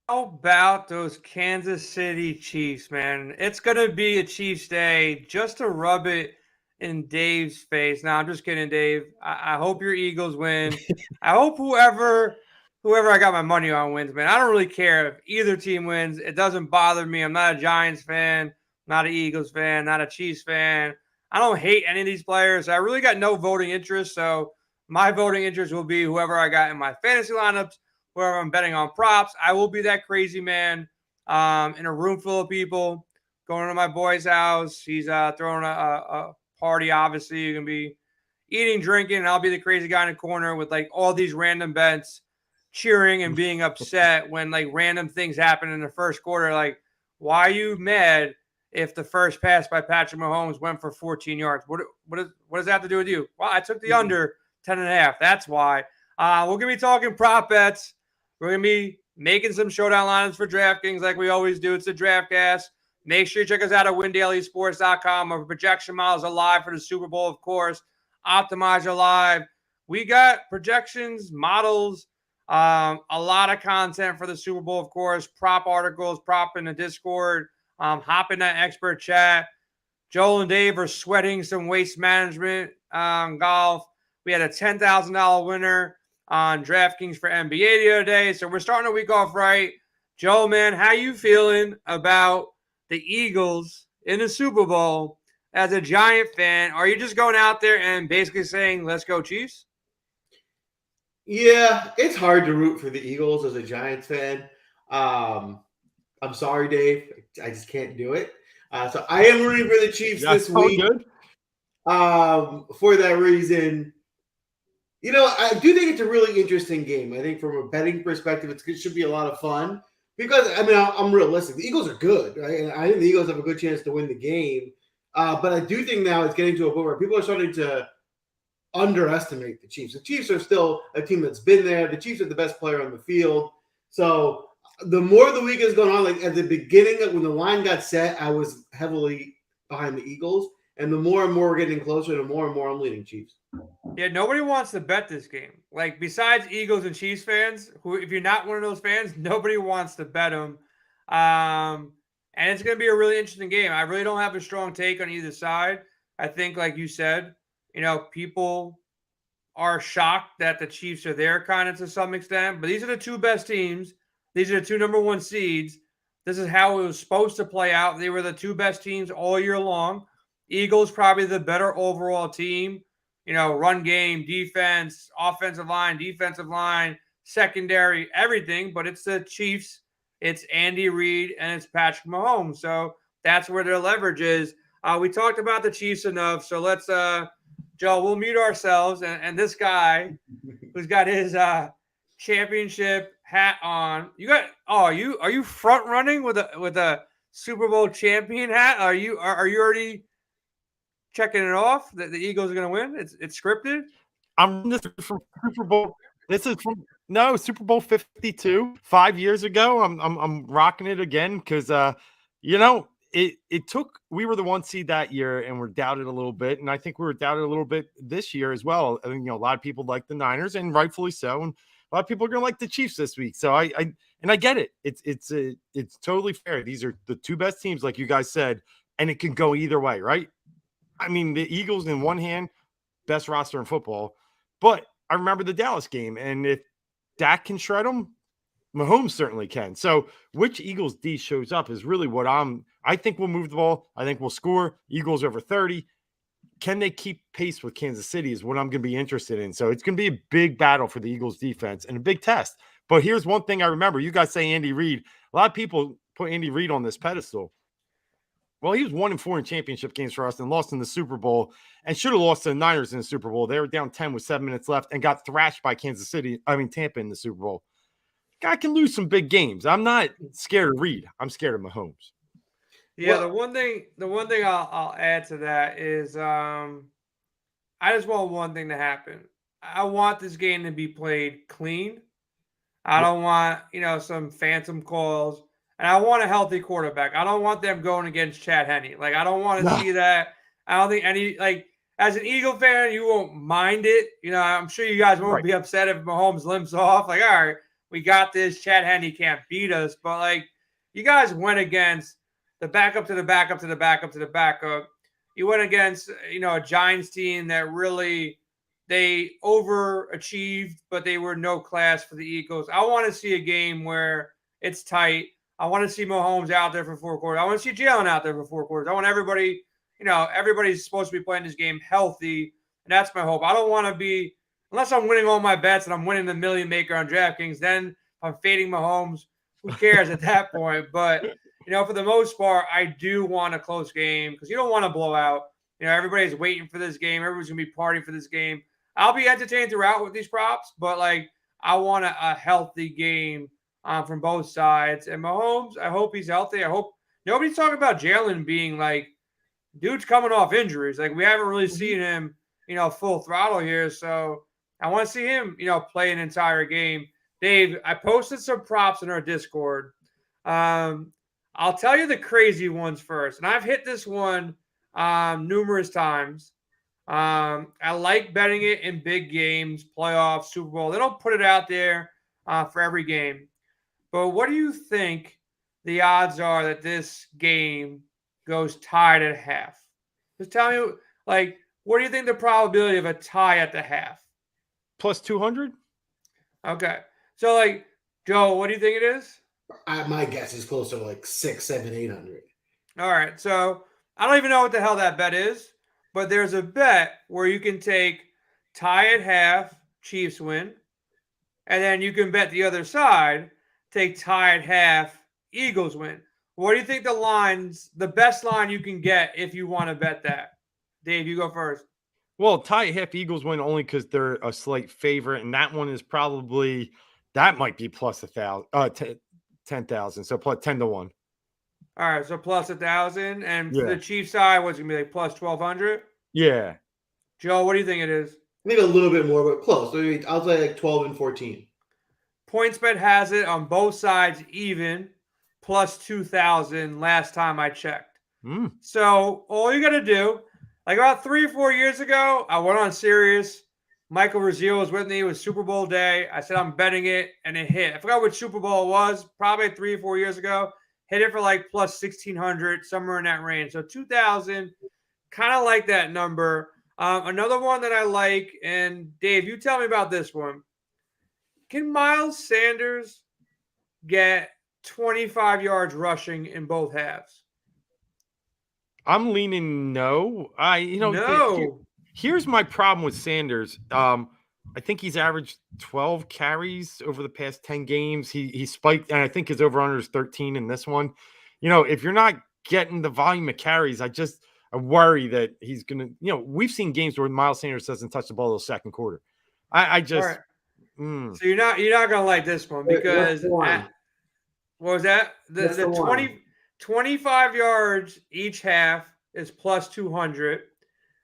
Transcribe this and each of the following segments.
How about those Kansas City Chiefs, man? It's going to be a Chiefs day just to rub it in Dave's face. Now, I'm just kidding, Dave. I hope your Eagles win. I hope whoever I got my money on wins, man. I don't really care if either team wins. It doesn't bother me. I'm not a Giants fan, not an Eagles fan, not a Chiefs fan. I don't hate any of these players. I really got no voting interest, so my voting interest will be whoever I got in my fantasy lineups, wherever I'm betting on props. I will be that crazy man in a room full of people going to my boy's house. He's throwing a party, obviously. You're going to be eating, drinking, and I'll be the crazy guy in the corner with like all these random bets, cheering and being upset when like random things happen in the first quarter. Like, why are you mad if the first pass by Patrick Mahomes went for 14 yards? What does that have to do with you? Well, I took the under 10.5. That's why. We're going to be talking prop bets. We're going to be making some showdown lines for DraftKings like we always do. It's the DraftCast. Make sure you check us out at WinDailySports.com. Our projection models are live for the Super Bowl, of course. Optimize are live. We got projections, models, a lot of content for the Super Bowl, of course. Prop articles, prop in the Discord. Hop in that expert chat. Joel and Dave are sweating some waste management golf. We had a $10,000 winner on DraftKings for NBA the other day. So we're starting a week off right. Joe, man, how you feeling about the Eagles in the Super Bowl as a Giant fan? Are you just going out there and basically saying, let's go Chiefs? Yeah, it's hard to root for the Eagles as a Giants fan. I'm sorry, Dave. I just can't do it. So I am rooting for the Chiefs this week. Good. For that reason, you know, I do think it's a really interesting game. I think from a betting perspective, it should be a lot of fun because, I mean, I'm realistic. The Eagles are good, right? And I think the Eagles have a good chance to win the game. But I do think now it's getting to a point where people are starting to underestimate the Chiefs. The Chiefs are still a team that's been there. The Chiefs are the best player on the field. So the more the week has gone on, like at the beginning, when the line got set, I was heavily behind the Eagles. And the more and more we're getting closer, the more and more I'm leaning Chiefs. Yeah, nobody wants to bet this game. Like, besides Eagles and Chiefs fans, who, if you're not one of those fans, nobody wants to bet them. And it's going to be a really interesting game. I really don't have a strong take on either side. I think, like you said, you know, people are shocked that the Chiefs are there kind of to some extent. But these are the two best teams. These are the two number one seeds. This is how it was supposed to play out. They were the two best teams all year long. Eagles probably the better overall team. You know, run game, defense, offensive line, secondary, everything. But it's the Chiefs, it's Andy Reid, and it's Patrick Mahomes. So that's where their leverage is. We talked about the Chiefs enough. So let's, Joe, we'll mute ourselves. And this guy who's got his championship hat on. Are you front running with a Super Bowl champion hat? Are you already checking it off that the Eagles are going to win? It's scripted. This is from Super Bowl. This is from Super Bowl 52 5 years ago. I'm rocking it again because you know it took. We were the 1 seed that year and we're doubted a little bit, and I think we were doubted a little bit this year as well. I mean, you know, a lot of people like the Niners, and rightfully so, and a lot of people are going to like the Chiefs this week. So I get it. It's totally fair. These are the two best teams, like you guys said, and it can go either way, right? I mean, the Eagles in one hand, best roster in football. But I remember the Dallas game, and if Dak can shred them, Mahomes certainly can. So which Eagles D shows up is really what I think we'll move the ball. I think we'll score. Eagles over 30. Can they keep pace with Kansas City is what I'm going to be interested in. So it's going to be a big battle for the Eagles defense and a big test. But here's one thing I remember. You guys say Andy Reid. A lot of people put Andy Reid on this pedestal. Well, he was 1-4 in championship games for us and lost in the Super Bowl and should have lost to the Niners in the Super Bowl. They were down 10 with 7 minutes left and got thrashed by Tampa in the Super Bowl. guy can lose some big games. I'm not scared of Reed. I'm scared of Mahomes. Yeah, Well- the one thing I'll add to that is I just want one thing to happen. I want this game to be played clean. I don't want, some phantom calls. And I want a healthy quarterback. I don't want them going against Chad Henne. Like, I don't want to No. see that. I don't think as an Eagle fan, you won't mind it. I'm sure you guys won't be upset if Mahomes limps off. Like, all right, we got this. Chad Henne can't beat us. But, like, you guys went against the backup to the backup to the backup to the backup. You went against, a Giants team that really they overachieved, but they were no class for the Eagles. I want to see a game where it's tight. I want to see Mahomes out there for 4 quarters. I want to see Jalen out there for 4 quarters. I want everybody, everybody's supposed to be playing this game healthy, and that's my hope. I don't want to be, unless I'm winning all my bets and I'm winning the million maker on DraftKings, then I'm fading Mahomes. Who cares at that point? But, for the most part, I do want a close game because you don't want to blow out. Everybody's waiting for this game. Everybody's going to be partying for this game. I'll be entertained throughout with these props, but, I want a healthy game from both sides. And Mahomes, I hope he's healthy. I hope nobody's talking about Jalen being dude's coming off injuries. We haven't really seen him, full throttle here. So I want to see him, play an entire game. Dave, I posted some props in our Discord. I'll tell you the crazy ones first. And I've hit this one numerous times. I like betting it in big games, playoffs, Super Bowl. They don't put it out there for every game. But what do you think the odds are that this game goes tied at half? Just tell me, what do you think the probability of a tie at the half? Plus 200? Okay. So, Joe, what do you think it is? My guess is closer to 600, 700, 800. All right. So, I don't even know what the hell that bet is, but there's a bet where you can take tie at half, Chiefs win, and then you can bet the other side, take tie at half, Eagles win. What do you think the best line you can get if you want to bet that? Dave, you go first. Well, tie at half, Eagles win only because they're a slight favorite, and that one is probably that might be plus 10,000, so plus 10 to 1. All right, so plus 1,000, and for Yeah. the Chiefs side, what's it gonna be plus 1,200? Yeah. Joe, what do you think it is? Maybe a little bit more, but close. So I'll say 12 and 14. PointsBet has it on both sides even, plus 2,000 last time I checked. So all you got to do, about 3 or 4 years ago, I went on Sirius. Michael Raziel was with me. It was Super Bowl day. I said, I'm betting it, and it hit. I forgot which Super Bowl it was, probably 3 or 4 years ago. Hit it for plus 1,600, somewhere in that range. So 2,000, kind of like that number. Another one that I like, and Dave, you tell me about this one. Can Miles Sanders get 25 yards rushing in both halves? I'm leaning no. No. Here's my problem with Sanders. I think he's averaged 12 carries over the past 10 games. He spiked, and I think his over-under is 13 in this one. If you're not getting the volume of carries, I worry that he's going to, we've seen games where Miles Sanders doesn't touch the ball till second quarter. I just, right. So you're not going to like this one because what was that? The 25 yards each half is plus 200.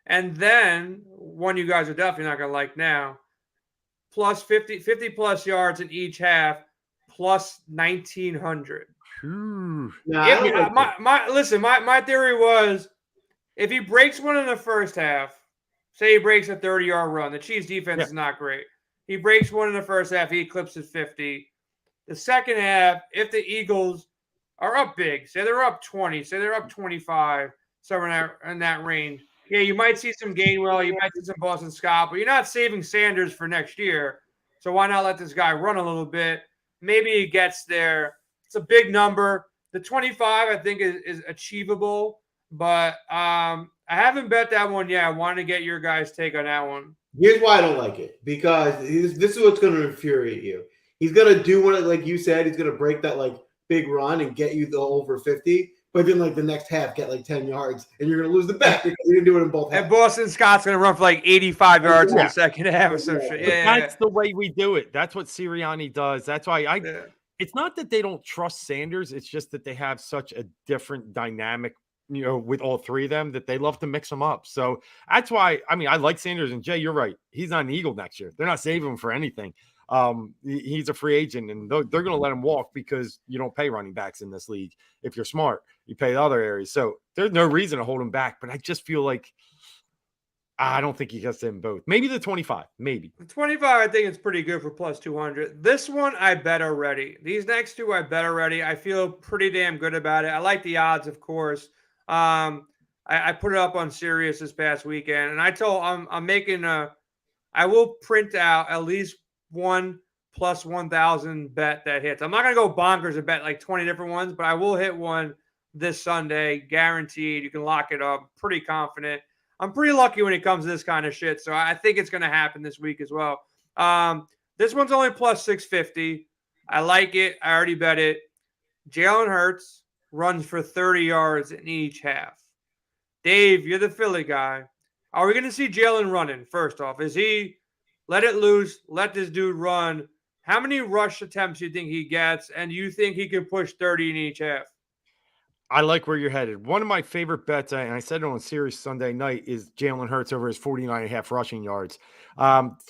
And then one you guys are definitely not going to like now, plus 50 plus yards in each half, plus 1,900. My theory was if he breaks one in the first half, say he breaks a 30-yard run, the Chiefs defense is not great. He breaks one in the first half, he eclipses 50. The second half, if the Eagles are up big, say they're up 20, say they're up 25, somewhere in that range. Yeah, you might see some Gainwell, you might see some Boston Scott, but you're not saving Sanders for next year. So why not let this guy run a little bit? Maybe he gets there. It's a big number. The 25, I think, is achievable, but I haven't bet that one yet. I want to get your guys' take on that one. Here's why I don't like it, because this is what's going to infuriate you. He's going to do one, like you said, he's going to break that big run and get you the over 50. but then like the next half get like 10 yards, and you're gonna lose the bet because you didn't do it in both halves. And Boston Scott's going to run for like 85 yards in the second half or some shit. Yeah. That's the way we do it. That's what Sirianni does. That's why it's not that they don't trust Sanders. It's just that they have such a different dynamic, with all three of them, that they love to mix them up. So that's why, I mean, I like Sanders, and Jay, you're right. He's not an Eagle next year. They're not saving him for anything. He's a free agent, and they're going to let him walk because you don't pay running backs in this league. If you're smart, you pay the other areas. So there's no reason to hold him back. But I just feel like I don't think he gets them both. Maybe the 25. Maybe the 25. I think it's pretty good for plus 200. This one I bet already. These next two I bet already. I feel pretty damn good about it. I like the odds, of course. I put it up on Sirius this past weekend, and I'm making I will print out at least one plus 1,000 bet that hits. I'm not gonna go bonkers and bet like 20 different ones, but I will hit one this Sunday, guaranteed. You can lock it up. Pretty confident. I'm pretty lucky when it comes to this kind of shit, so I think it's going to happen this week as well. This one's only plus 650. I like it. I already bet it. Jalen Hurts runs for 30 yards in each half. Dave, you're the Philly guy. Are we going to see Jalen running, first off? Is he let it loose, let this dude run? How many rush attempts do you think he gets, and do you think he can push 30 in each half? I like where you're headed. One of my favorite bets, and I said it on Sirius Sunday night, is Jalen Hurts over his 49.5 rushing yards.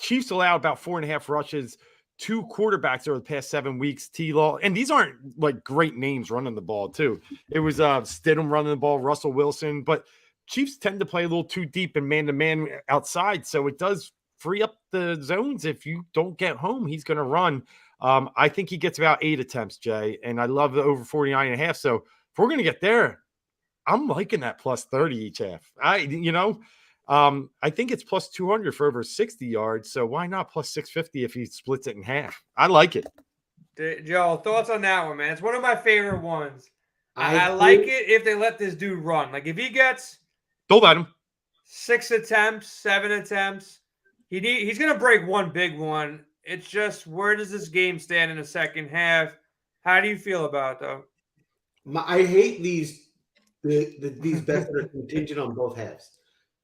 Chiefs allow about 4.5 rushes to quarterbacks over the past 7 weeks. T-Law, and these aren't like great names running the ball too. It was Stidham running the ball, Russell Wilson, but Chiefs tend to play a little too deep and man-to-man outside, so it does free up the zones. If you don't get home, he's going to run. I think he gets about 8 attempts, Jay, and I love the over 49.5, so if we're going to get there, I'm liking that plus 30 each half. I think it's plus 200 for over 60 yards. So why not plus 650 if he splits it in half? I like it. Joe, thoughts on that one, man? It's one of my favorite ones. I like it if they let this dude run. Like if he gets, don't let him. 6 attempts, 7 attempts, he's going to break one big one. It's just, where does this game stand in the second half? How do you feel about it, though? I hate these bets that are contingent on both halves,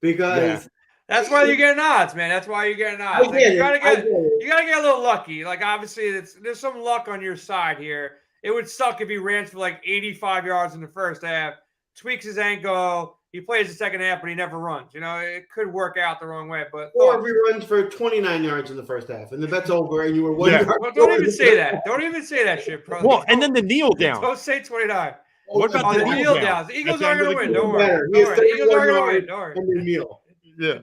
because that's why you're getting odds, man. That's why you're getting odds. Like, you gotta get a little lucky. Like obviously, there's some luck on your side here. It would suck if he ran for like 85 yards in the first half, tweaks his ankle, he plays the second half, but he never runs. It could work out the wrong way. But or if he runs for 29 yards in the first half and the bet's over and you were 1 yard. Well, don't even say that. Don't even say that shit, bro. Well, and then the kneel down. Don't say 29. What about the kneel down? The Eagles are going to win. Don't worry. The Eagles are going to win. Don't worry. And then kneel. Yeah.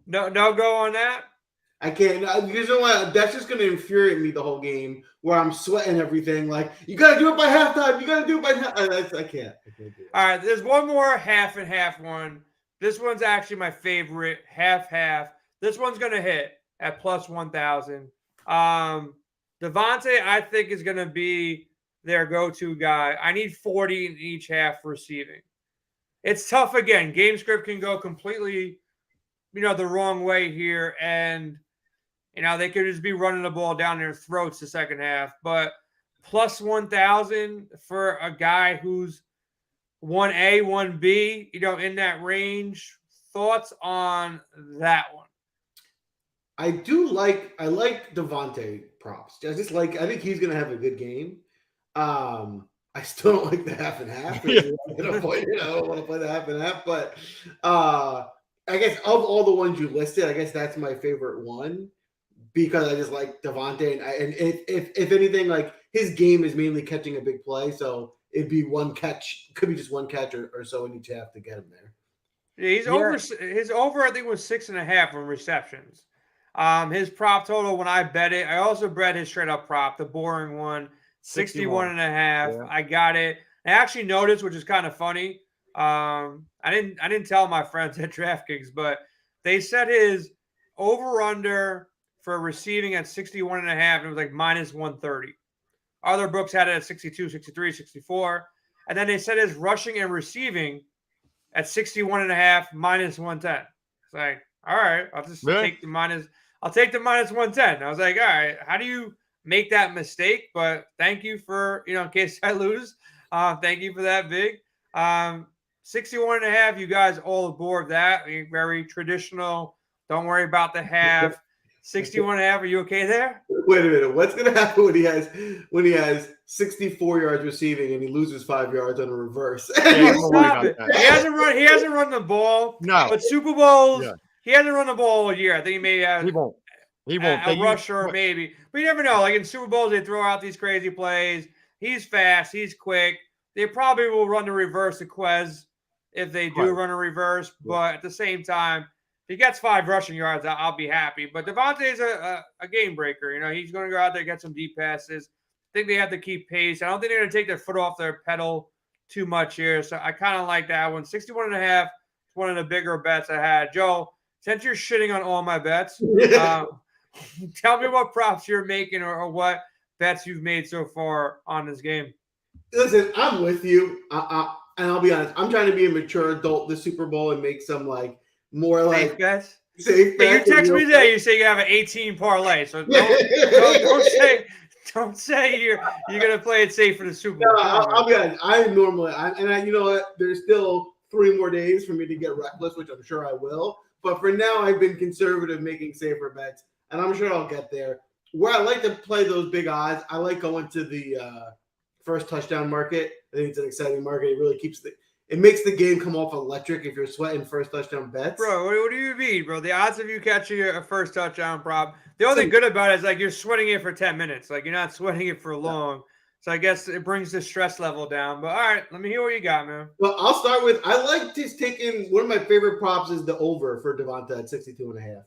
No go on that. I can't. You know what? That's just going to infuriate me the whole game, where I'm sweating everything. Like, you got to do it by halftime. You got to do it by halftime. I can't do it. All right. There's one more half and half one. This one's actually my favorite, half. This one's going to hit at plus 1,000. Devontae, I think, is going to be their go-to guy. I need 40 in each half receiving. It's tough again. Game script can go completely, the wrong way here, and they could just be running the ball down their throats the second half. But plus 1,000 for a guy who's 1A, 1B, in that range. Thoughts on that one? I like Devontae props. I think he's going to have a good game. I still don't like the half and half. I don't want to play the half and half, but I guess of all the ones you listed, I guess that's my favorite one, because I just like Devontae, and if anything, like his game is mainly catching a big play, so it'd be one catch, could be just one catch or so in each half to get him there. Yeah, he's over. His over, I think, was 6.5 on receptions. His prop total when I bet it, I also bet his straight up prop, the boring one. 61.5. Yeah. I got it. I actually noticed, which is kind of funny. I didn't tell my friends at DraftKings, but they set his over under for receiving at 61.5, and it was like minus 130. Other books had it at 62, 63, 64. And then they set his rushing and receiving at 61.5, minus 110. It's like, all right, I'll just take the minus. I'll take the minus 110. I was like, all right, how do you make that mistake? But thank you for, in case I lose. Thank you for that, Big. 61.5, you guys all aboard that. Very traditional. Don't worry about the half. 61.5, are you okay there? Wait a minute. What's going to happen when he has 64 yards receiving and he loses 5 yards on a reverse? Yeah, don't worry Stop about it. that. He hasn't run the ball. No. But Super Bowls, Yeah. he hasn't run the ball all year. I think he may have He won't. He won't. a rusher maybe. But you never know. Like in Super Bowls, they throw out these crazy plays. He's fast. He's quick. They probably will run the reverse to Quez if they do run a reverse. But at the same time, if he gets 5 rushing yards, I'll be happy. But Devontae's a game breaker. He's going to go out there and get some deep passes. I think they have to keep pace. I don't think they're going to take their foot off their pedal too much here. So I kind of like that one. 61.5 is one of the bigger bets I had. Joe, since you're shitting on all my bets, tell me what props you're making or what bets you've made so far on this game. Listen, I'm with you. And I'll be honest. I'm trying to be a mature adult this Super Bowl and make some more safe bets. Safe bets. You text me today. You say you have an 18 parlay. So don't say you're gonna play it safe for the Super Bowl. No, I'll be honest. You know what? There's still 3 more days for me to get reckless, which I'm sure I will. But for now, I've been conservative, making safer bets, and I'm sure I'll get there. Where I like to play those big odds, I like going to the first touchdown market. I think it's an exciting market. It really it makes the game come off electric if you're sweating first touchdown bets. Bro, what do you mean, bro? The odds of you catching a first touchdown prop, the only thing good about it is you're sweating it for 10 minutes. You're not sweating it for long. So I guess it brings the stress level down. But all right, let me hear what you got, man. Well, I'll start with, I like just taking, one of my favorite props is the over for Devonta at 62.5. Okay.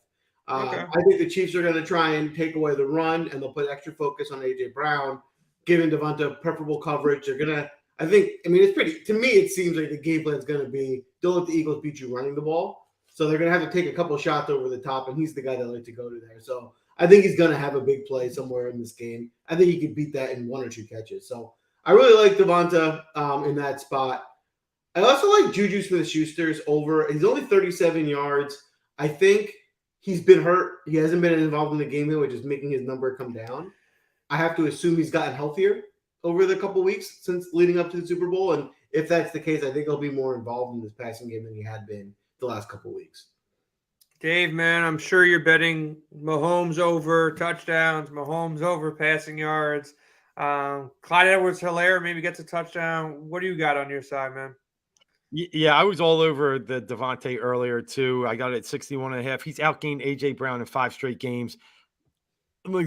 I think the Chiefs are going to try and take away the run, and they'll put extra focus on A.J. Brown, giving Devonta preferable coverage. They're going to, to me, it seems like the game plan is going to be, don't let the Eagles beat you running the ball. So they're going to have to take a couple shots over the top, and he's the guy that I like to go to there. So I think he's going to have a big play somewhere in this game. I think he could beat that in 1 or 2 catches. So I really like Devonta in that spot. I also like Juju Smith-Schuster's over. He's only 37 yards. I think he's been hurt. He hasn't been involved in the game here, which is making his number come down. I have to assume he's gotten healthier over the couple weeks since leading up to the Super Bowl. And if that's the case, I think he'll be more involved in this passing game than he had been the last couple weeks. Dave, man, I'm sure you're betting Mahomes over touchdowns, Mahomes over passing yards. Clyde Edwards-Helaire maybe gets a touchdown. What do you got on your side, man? Yeah, I was all over the Devontae earlier, too. I got it at 61.5. He's outgained A.J. Brown in 5 straight games.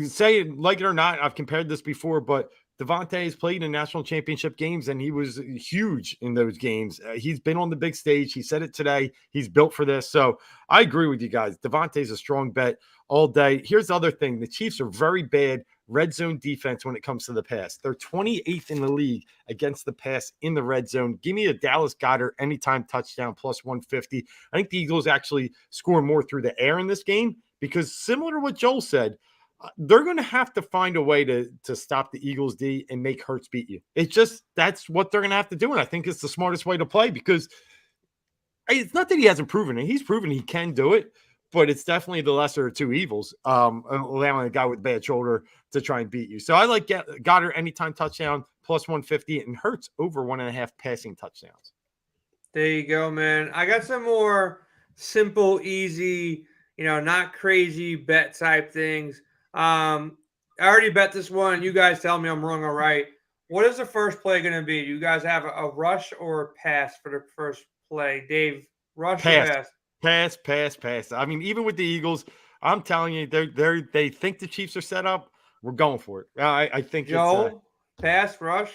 Say it like it or not, I've compared this before, but Devontae has played in national championship games, and he was huge in those games. He's been on the big stage. He said it today. He's built for this. So I agree with you guys. Devontae's a strong bet all day. Here's the other thing. The Chiefs are very bad red zone defense when it comes to the pass. They're 28th in the league against the pass in the red zone. Give me a Dallas Goedert anytime touchdown plus 150. I think the Eagles actually score more through the air in this game because similar to what Joel said, they're going to have to find a way to stop the Eagles D and make Hurts beat you. It's just, that's what they're going to have to do. And I think it's the smartest way to play because it's not that he hasn't proven it. He's proven he can do it, but it's definitely the lesser of 2 evils, allowing a guy with a bad shoulder to try and beat you. So I like Goddard anytime touchdown plus 150 and Hurts over 1.5 passing touchdowns. There you go, man. I got some more simple, easy, not crazy bet type things. I already bet this one. You guys tell me I'm wrong or right. What is the first play going to be? Do you guys have a rush or a pass for the first play? Dave, rush or pass? Pass. I mean, even with the Eagles, I'm telling you, they think the Chiefs are set up. We're going for it. I think Joe, pass, rush.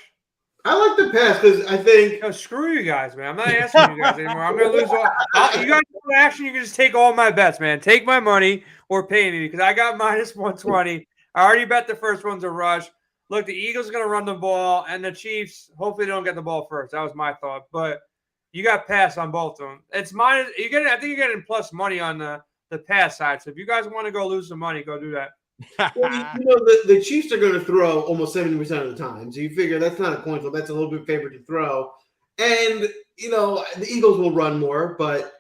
I like the pass because I think. Screw you guys, man. I'm not asking you guys anymore. I'm going to lose all. You guys want action? You can just take all my bets, man. Take my money or pay me because I got minus 120. I already bet the first one's a rush. Look, the Eagles are going to run the ball, and the Chiefs, hopefully, they don't get the ball first. That was my thought. But you got pass on both of them. It's minus. I think you're getting plus money on the pass side. So if you guys want to go lose some money, go do that. Well, the Chiefs are going to throw almost 70% of the time. So you figure that's not a coin flip. That's a little bit favored to throw. And, the Eagles will run more, but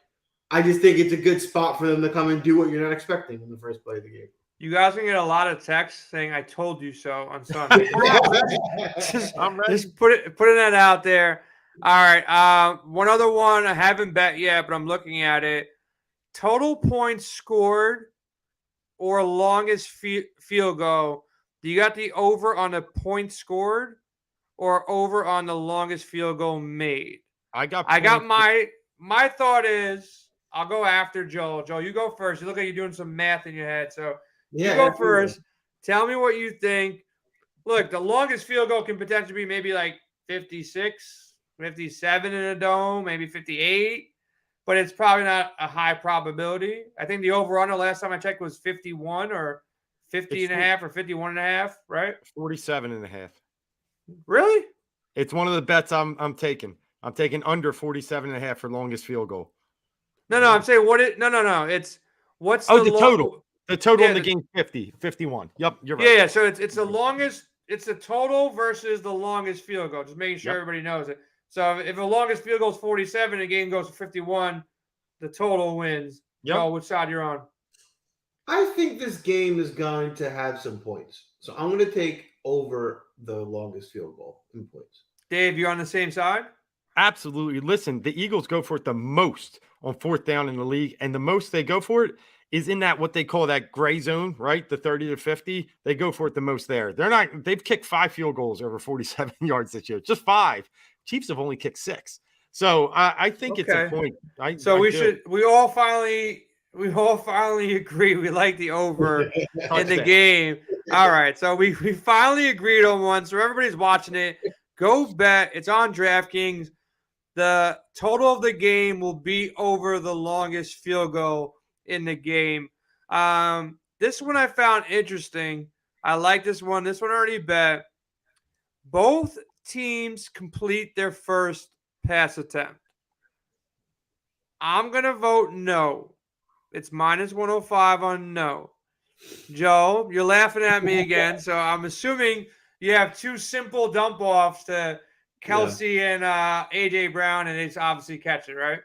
I just think it's a good spot for them to come and do what you're not expecting in the first play of the game. You guys can get a lot of texts saying "I told you so" on Sunday. I'm ready. Just putting that out there. All right. One other one I haven't bet yet, but I'm looking at it. Total points scored or longest field goal. Do you got the over on the points scored or over on the longest field goal made? I got my thought is I'll go after Joel. Joel, you go first. You look like you're doing some math in your head. So you go first. Tell me what you think. Look, the longest field goal can potentially be maybe like 56, 57 in a dome, maybe 58, but it's probably not a high probability. I think the over-under last time I checked was 51 or 50 and a half or 51 and a half, right? 47 and a half. Really? It's one of the bets I'm taking. I'm taking under 47 and a half for longest field goal. No, I'm saying no. It's what's the total. The total in the game 51. Yep, you're right. Yeah, so it's the longest, it's the total versus the longest field goal. Just making sure everybody knows it. So if the longest field goal is 47, the game goes to 51, the total wins. Yep. Oh, which side you're on? I think this game is going to have some points. So I'm going to take over the longest field goal in points. Dave, you on the same side? Absolutely. Listen, the Eagles go for it the most on fourth down in the league, and the most they go for it is in that what they call that gray zone, right? The 30 to 50. They go for it the most there. They've kicked 5 field goals over 47 yards this year. Just 5. Chiefs have only kicked 6. So I think it's a point. We all finally agree we like the over in the game. All right. So we finally agreed on one. So everybody's watching it. Go bet. It's on DraftKings. The total of the game will be over the longest field goal in the game. This one I found interesting. I like this one. This one I already bet. Both teams complete their first pass attempt. I'm going to vote no. It's minus 105 on no. Joe, you're laughing at me again. So I'm assuming you have 2 simple dump offs to Kelsey and A.J. Brown, and it's obviously catch it, right?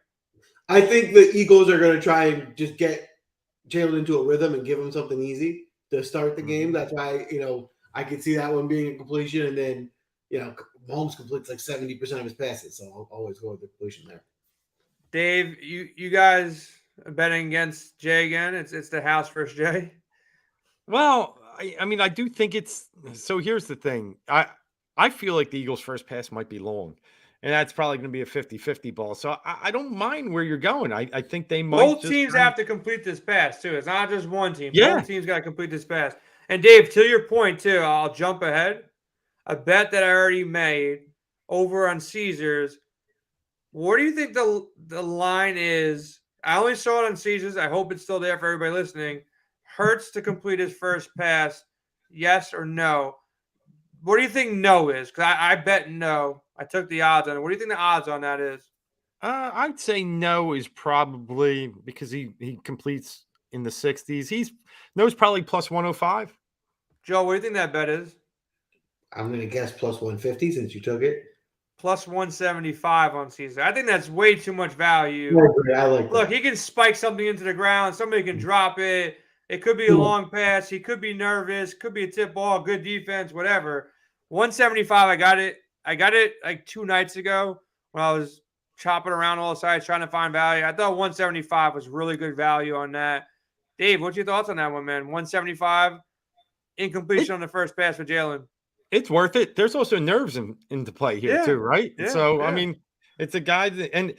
I think the Eagles are going to try and just get Jalen into a rhythm and give him something easy to start the game. That's why, I could see that one being a completion, and then, Mahomes completes like 70% of his passes, so I'll always go with the completion there. Dave, you guys are betting against Jay again? It's the house versus Jay? Well, I mean, I do think it's – so here's the thing. I feel like the Eagles' first pass might be long, and that's probably going to be a 50-50 ball. So I don't mind where you're going. I think they might. Both teams have to complete this pass, too. It's not just one team. Yeah. Both teams got to complete this pass. And, Dave, to your point, too, I'll jump ahead. A bet that I already made over on Caesars. What do you think the line is? I only saw it on Caesars. I hope it's still there for everybody listening. Hurts to complete his first pass, yes or no? What do you think no is? Because I bet no. I took the odds on it. What do you think the odds on that is? I'd say no is probably because he completes in the 60s. No's probably plus 105. Joe, what do you think that bet is? I'm going to guess plus 150 since you took it. Plus 175 on Caesar. I think that's way too much value. I like Look, he can spike something into the ground. Somebody can drop it. It could be a long pass. He could be nervous. Could be a tip ball. Good defense. Whatever. 175. I got it. Like 2 nights ago when I was chopping around all the sides trying to find value. I thought 175 was really good value on that. Dave, what's your thoughts on that one, man? 175 incompletion on the first pass for Jalen. It's worth it. There's also nerves into play here too, right? Yeah, so, I mean, it's a guy that, and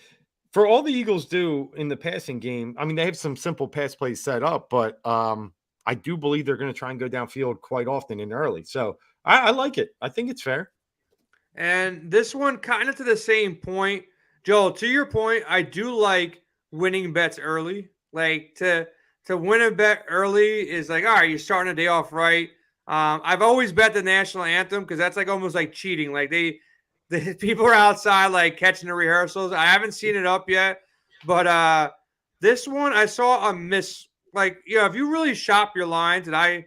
for all the Eagles do in the passing game, I mean, they have some simple pass plays set up, but I do believe they're going to try and go downfield quite often and early. So I like it. I think it's fair. And this one kind of to the same point. Joel, to your point, I do like winning bets early. Like to win a bet early is like, all right, you're starting a day off right. I've always bet the national anthem because that's like almost like cheating. Like the people are outside like catching the rehearsals. I haven't seen it up yet, but this one I saw a miss. Like, if you really shop your lines, and I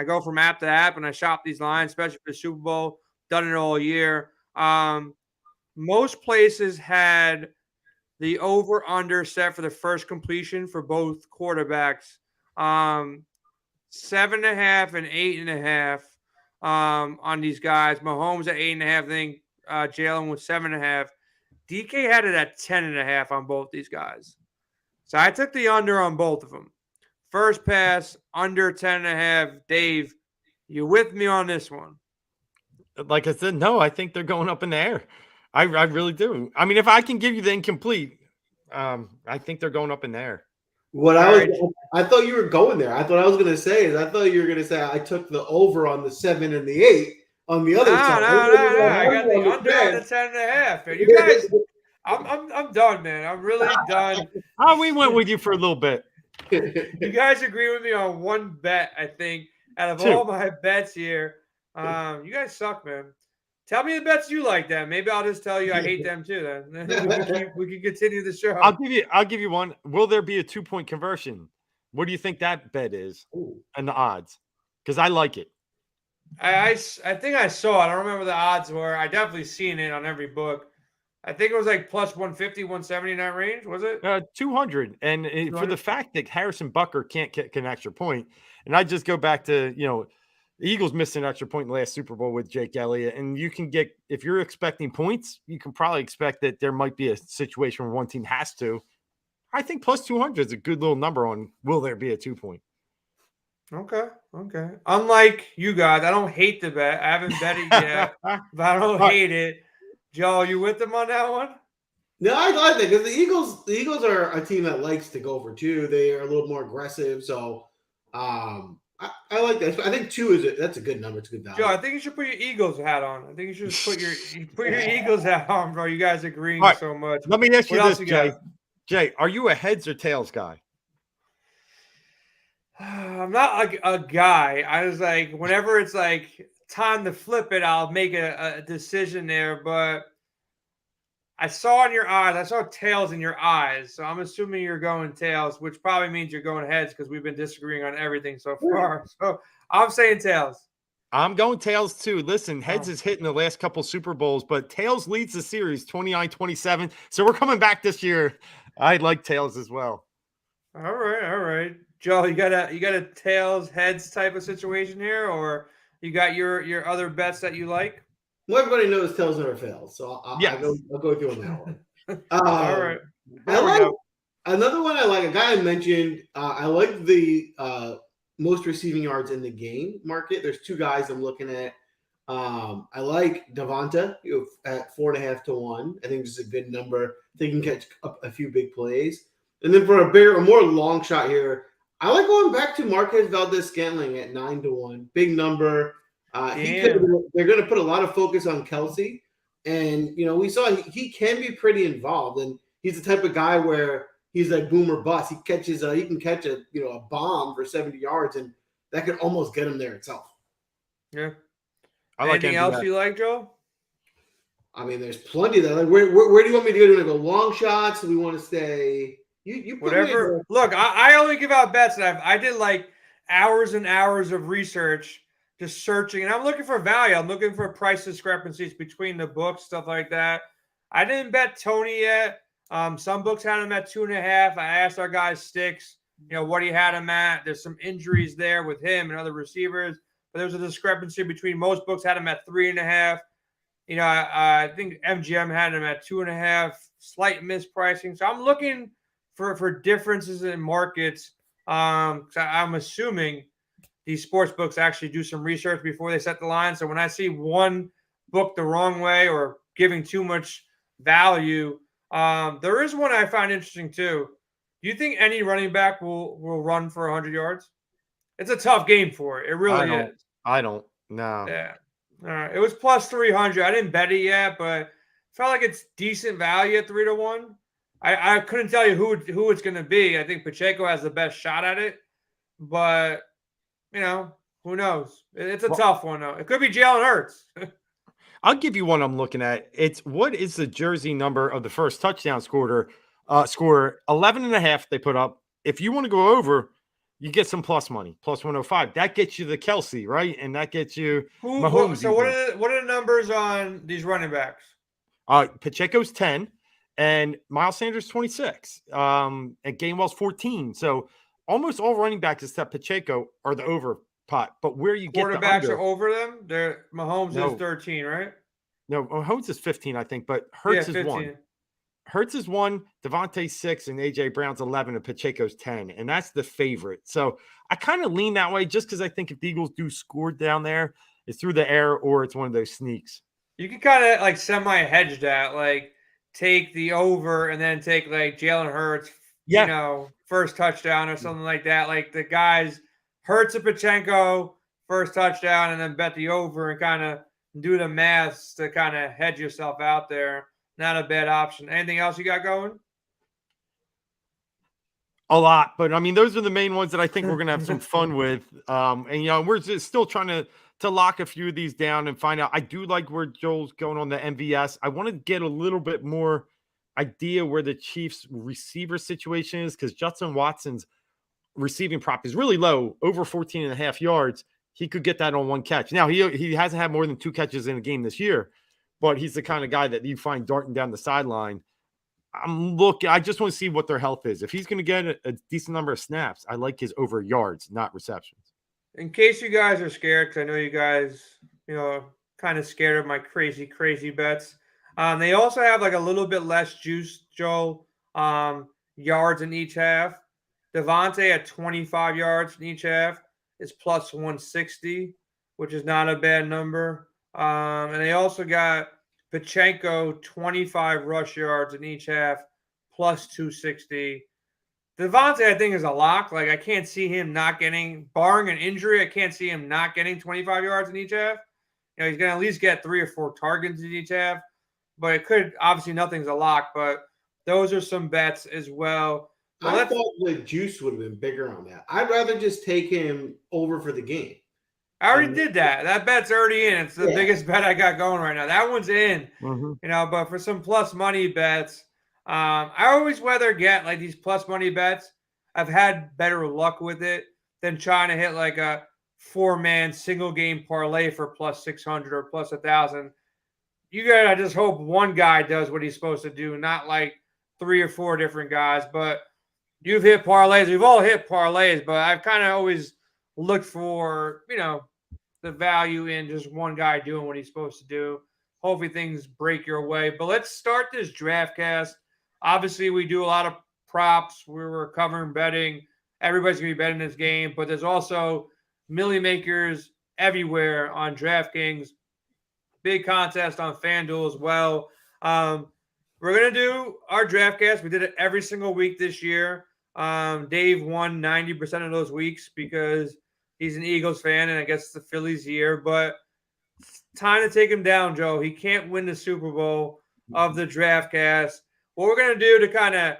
go from app to app and I shop these lines, especially for the Super Bowl, done it all year. Most places had the over under set for the first completion for both quarterbacks. 7.5 and 8.5 on these guys. Mahomes at 8.5. I think Jalen was 7.5. DK had it at 10.5 on both these guys. So I took the under on both of them. First pass, under 10.5. Dave, you with me on this one? Like I said, no, I think they're going up in the air. I really do. I mean, if I can give you the incomplete, I think they're going up in the air. I thought you were going there. I thought I was going to say is I thought you were going to say I took the over on the 7 and the 8 on the other side. No. I got the under on the 10.5. Man. You guys, I'm done, man. I'm really done. Oh, we went with you for a little bit. You guys agree with me on one bet, I think, out of all my bets here. You guys suck, man. Tell me the bets you like then. Maybe I'll just tell you I hate them too then. we can continue the show. I'll give you one. Will there be a 2-point conversion? What do you think that bet is? And the odds? Because I like it. I think I saw it. I don't remember the odds were. I definitely seen it on every book. I think it was like plus 150, 170 in that range, was it? 200. And 200? For the fact that Harrison Butker can't kick an extra point, and I just go back to, the Eagles missed an extra point in the last Super Bowl with Jake Elliott, and you can get, if you're expecting points, you can probably expect that there might be a situation where one team has to. I think plus 200 is a good little number on will there be a 2-point. Okay. Unlike you guys, I don't hate the bet. I haven't bet it yet, but I don't hate it. Joe, you with them on that one? No, I like that because the Eagles are a team that likes to go for 2. They are a little more aggressive, so I like that. I think 2 that's a good number. It's a good value. Joe, I think you should put your Eagles hat on. I think you should just put your Eagles hat on, bro. You guys agreeing so much. Let me ask you this, Jay. Jay, are you a heads or tails guy? I'm not a guy. I was like, whenever it's like time to flip it, I'll make a decision there. But I saw in your eyes, I saw tails in your eyes. So I'm assuming you're going tails, which probably means you're going heads because we've been disagreeing on everything so far. So I'm saying tails. I'm going tails too. Listen, heads is hitting the last couple Super Bowls, but tails leads the series 29-27. So we're coming back this year. I like tails as well. All right. Joe, you got a tails heads type of situation here, or you got your other bets that you like? Well, everybody knows tails never fails, so I'll go with you on that one. All right. Another one I like. A guy I mentioned. I like the most receiving yards in the game market. There's 2 guys I'm looking at. I like Devonta at 4.5 to 1. I think this is a good number. I think he can catch a few big plays. And then for a more long shot here, I like going back to Marquez Valdez-Scantling at 9 to 1. Big number. They're going to put a lot of focus on Kelsey. And, we saw he can be pretty involved. And he's the type of guy where he's like boom or bust. He can catch a bomb for 70 yards, and that could almost get him there itself. Yeah. Anything else you like, Joe? I mean, there's plenty of that. Like, where do you want me to go? Do you want to go long shots? Do we want to stay? You whatever. Look, I only give out bets that I did like hours and hours of research, just searching, and I'm looking for value. I'm looking for price discrepancies between the books, stuff like that. I didn't bet Tony yet. Some books had him at 2.5. I asked our guy Sticks, what he had him at. There's some injuries there with him and other receivers, but there was a discrepancy between most books had him at 3.5. I think MGM had him at 2.5. Slight mispricing. So I'm looking for differences in markets. I'm assuming these sports books actually do some research before they set the line. So when I see one book the wrong way or giving too much value, there is one I find interesting too. Do you think any running back will run for 100 yards? It's a tough game for it. It really is. I don't. No. Yeah. All right. It was plus 300. I didn't bet it yet, but felt like it's decent value at 3 to 1. I couldn't tell you who it's going to be. I think Pacheco has the best shot at it, but who knows? It's a tough one though. It could be Jalen Hurts. I'll give you one I'm looking at. It's what is the jersey number of the first touchdown scorer? 11.5 they put up. If you want to go over, you get some plus money, plus 105. That gets you the Kelsey, right? And that gets you Mahomes. So what are the numbers on these running backs? Pacheco's 10 and Miles Sanders 26. And Gainwell's 14. So almost all running backs except Pacheco are the over pot. But where you get the Quarterbacks under, are over them. Mahomes no, is 13, right? no, Mahomes is 15, I think, but Yeah, Hurts is 1. 15. Hurts is 1, Devontae's 6, and AJ Brown's 11, and Pacheco's 10, and that's the favorite. So I kind of lean that way just because I think if the Eagles do score down there, it's through the air or it's one of those sneaks. You can kind of like semi-hedge that, like take the over and then take like Jalen Hurts, Yeah. first touchdown or something like that. Like the guys Hurts and Pachenko first touchdown, and then bet the over and kind of do the maths to kind of hedge yourself out there. Not a bad option. Anything else you got going? A lot, but I mean, those are the main ones that I think we're going to have some fun with. And we're just still trying to lock a few of these down and find out. I do like where Joel's going on the MVS. I want to get a little bit more idea where the Chiefs receiver situation is because Justin Watson's receiving prop is really low, over 14 and a half yards. He could get that on one catch. Now, he hasn't had more than 2 catches in a game this year, but he's the kind of guy that you find darting down the sideline. I just want to see what their health is. If he's going to get a decent number of snaps, I like his over yards, not receptions. In case you guys are scared, because I know you guys, kind of scared of my crazy, crazy bets. They also have like a little bit less juice, Joel, yards in each half. Devontae at 25 yards in each half is plus 160, which is not a bad number. And they also got Pachenko 25 rush yards in each half plus 260. Devontae, I think, is a lock. Like, I can't see him not getting, barring an injury, I can't see him not getting 25 yards in each half. He's going to at least get 3 or 4 targets in each half. But it could, obviously, nothing's a lock. But those are some bets as well. But I thought the juice would have been bigger on that. I'd rather just take him over for the game. I already did that. That bet's already in. It's the biggest bet I got going right now. That one's in. But for some plus money bets, I always rather get like these plus money bets. I've had better luck with it than trying to hit like a 4-man single game parlay for plus 600 or plus 1,000. You gotta just hope one guy does what he's supposed to do, not like 3 or 4 different guys. But you've hit parlays. We've all hit parlays, but I've kind of always looked for, the value in just one guy doing what he's supposed to do. Hopefully things break your way. But let's start this DraftCast. Obviously, we do a lot of props. We're covering betting. Everybody's going to be betting this game. But there's also milli makers everywhere on DraftKings. Big contest on FanDuel as well. We're going to do our DraftCast. We did it every single week this year. Dave won 90% of those weeks because he's an Eagles fan, and I guess it's the Phillies year. But it's time to take him down, Joe. He can't win the Super Bowl of the DraftCast. What we're going to do to kind of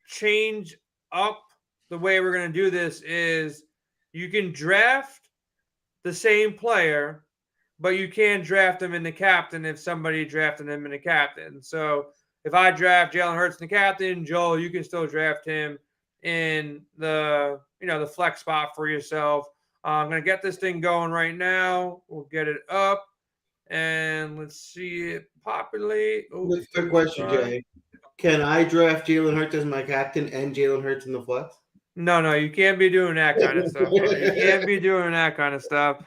change up the way we're going to do this is you can draft the same player, but you can draft him in the captain if somebody drafted him in the captain. So if I draft Jalen Hurts in the captain, Joel, you can still draft him in the flex spot for yourself. I'm going to get this thing going right now. We'll get it up. And let's see it populate. Quick question, Jay. Can I draft Jalen Hurts as my captain and Jalen Hurts in the flex? No, you can't be doing that kind of stuff. You can't be doing that kind of stuff.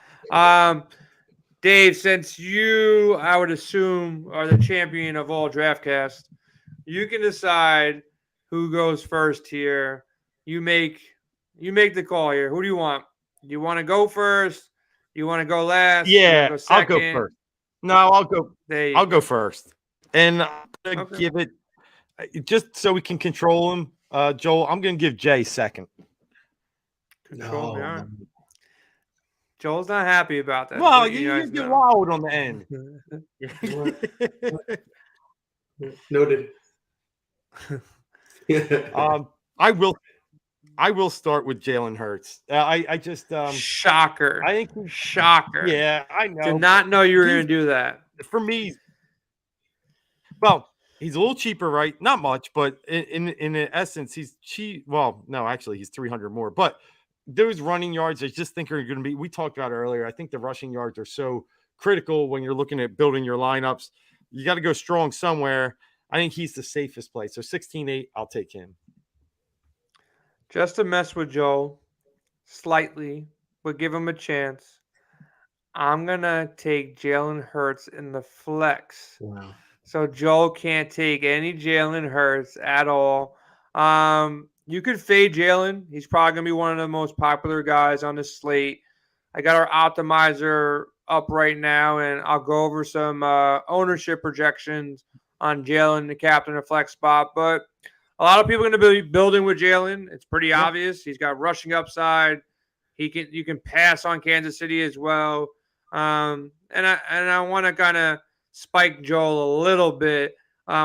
Dave, since you, I would assume, are the champion of all DraftCast, you can decide who goes first here. You make the call here. Who do you want? Do you want to go first? You want to go last? Yeah, go I'll go first. No, I'll go. I'll go first, and I'm gonna give it just so we can control him. Joel, I'm gonna give Jay second. Control me, all right. Joel's not happy about that. Well, you get wild on the end. Noted. I will start with Jalen Hurts. I just shocker. I think shocker. Yeah, I know. Did not know you were going to do that. For me, well, he's a little cheaper, right? Not much, but in essence, he's cheap. Well, no, actually, he's 300 more. But those running yards, I just think are going to be. We talked about it earlier. I think the rushing yards are so critical when you're looking at building your lineups. You got to go strong somewhere. I think he's the safest play. So 16-8, I'll take him. just to mess with Joel slightly, but give him a chance. I'm gonna take Jalen Hurts in the flex. Wow. So Joel can't take any Jalen Hurts at all. You could fade Jalen. He's probably gonna be one of the most popular guys on the slate. I got our optimizer up right now, and I'll go over some ownership projections on Jalen, the captain of flex spot. But a lot of people are going to be building with Jalen. It's pretty Yeah. obvious. He's got rushing upside. You can pass on Kansas City as well. And I want to kind of spike Joel a little bit.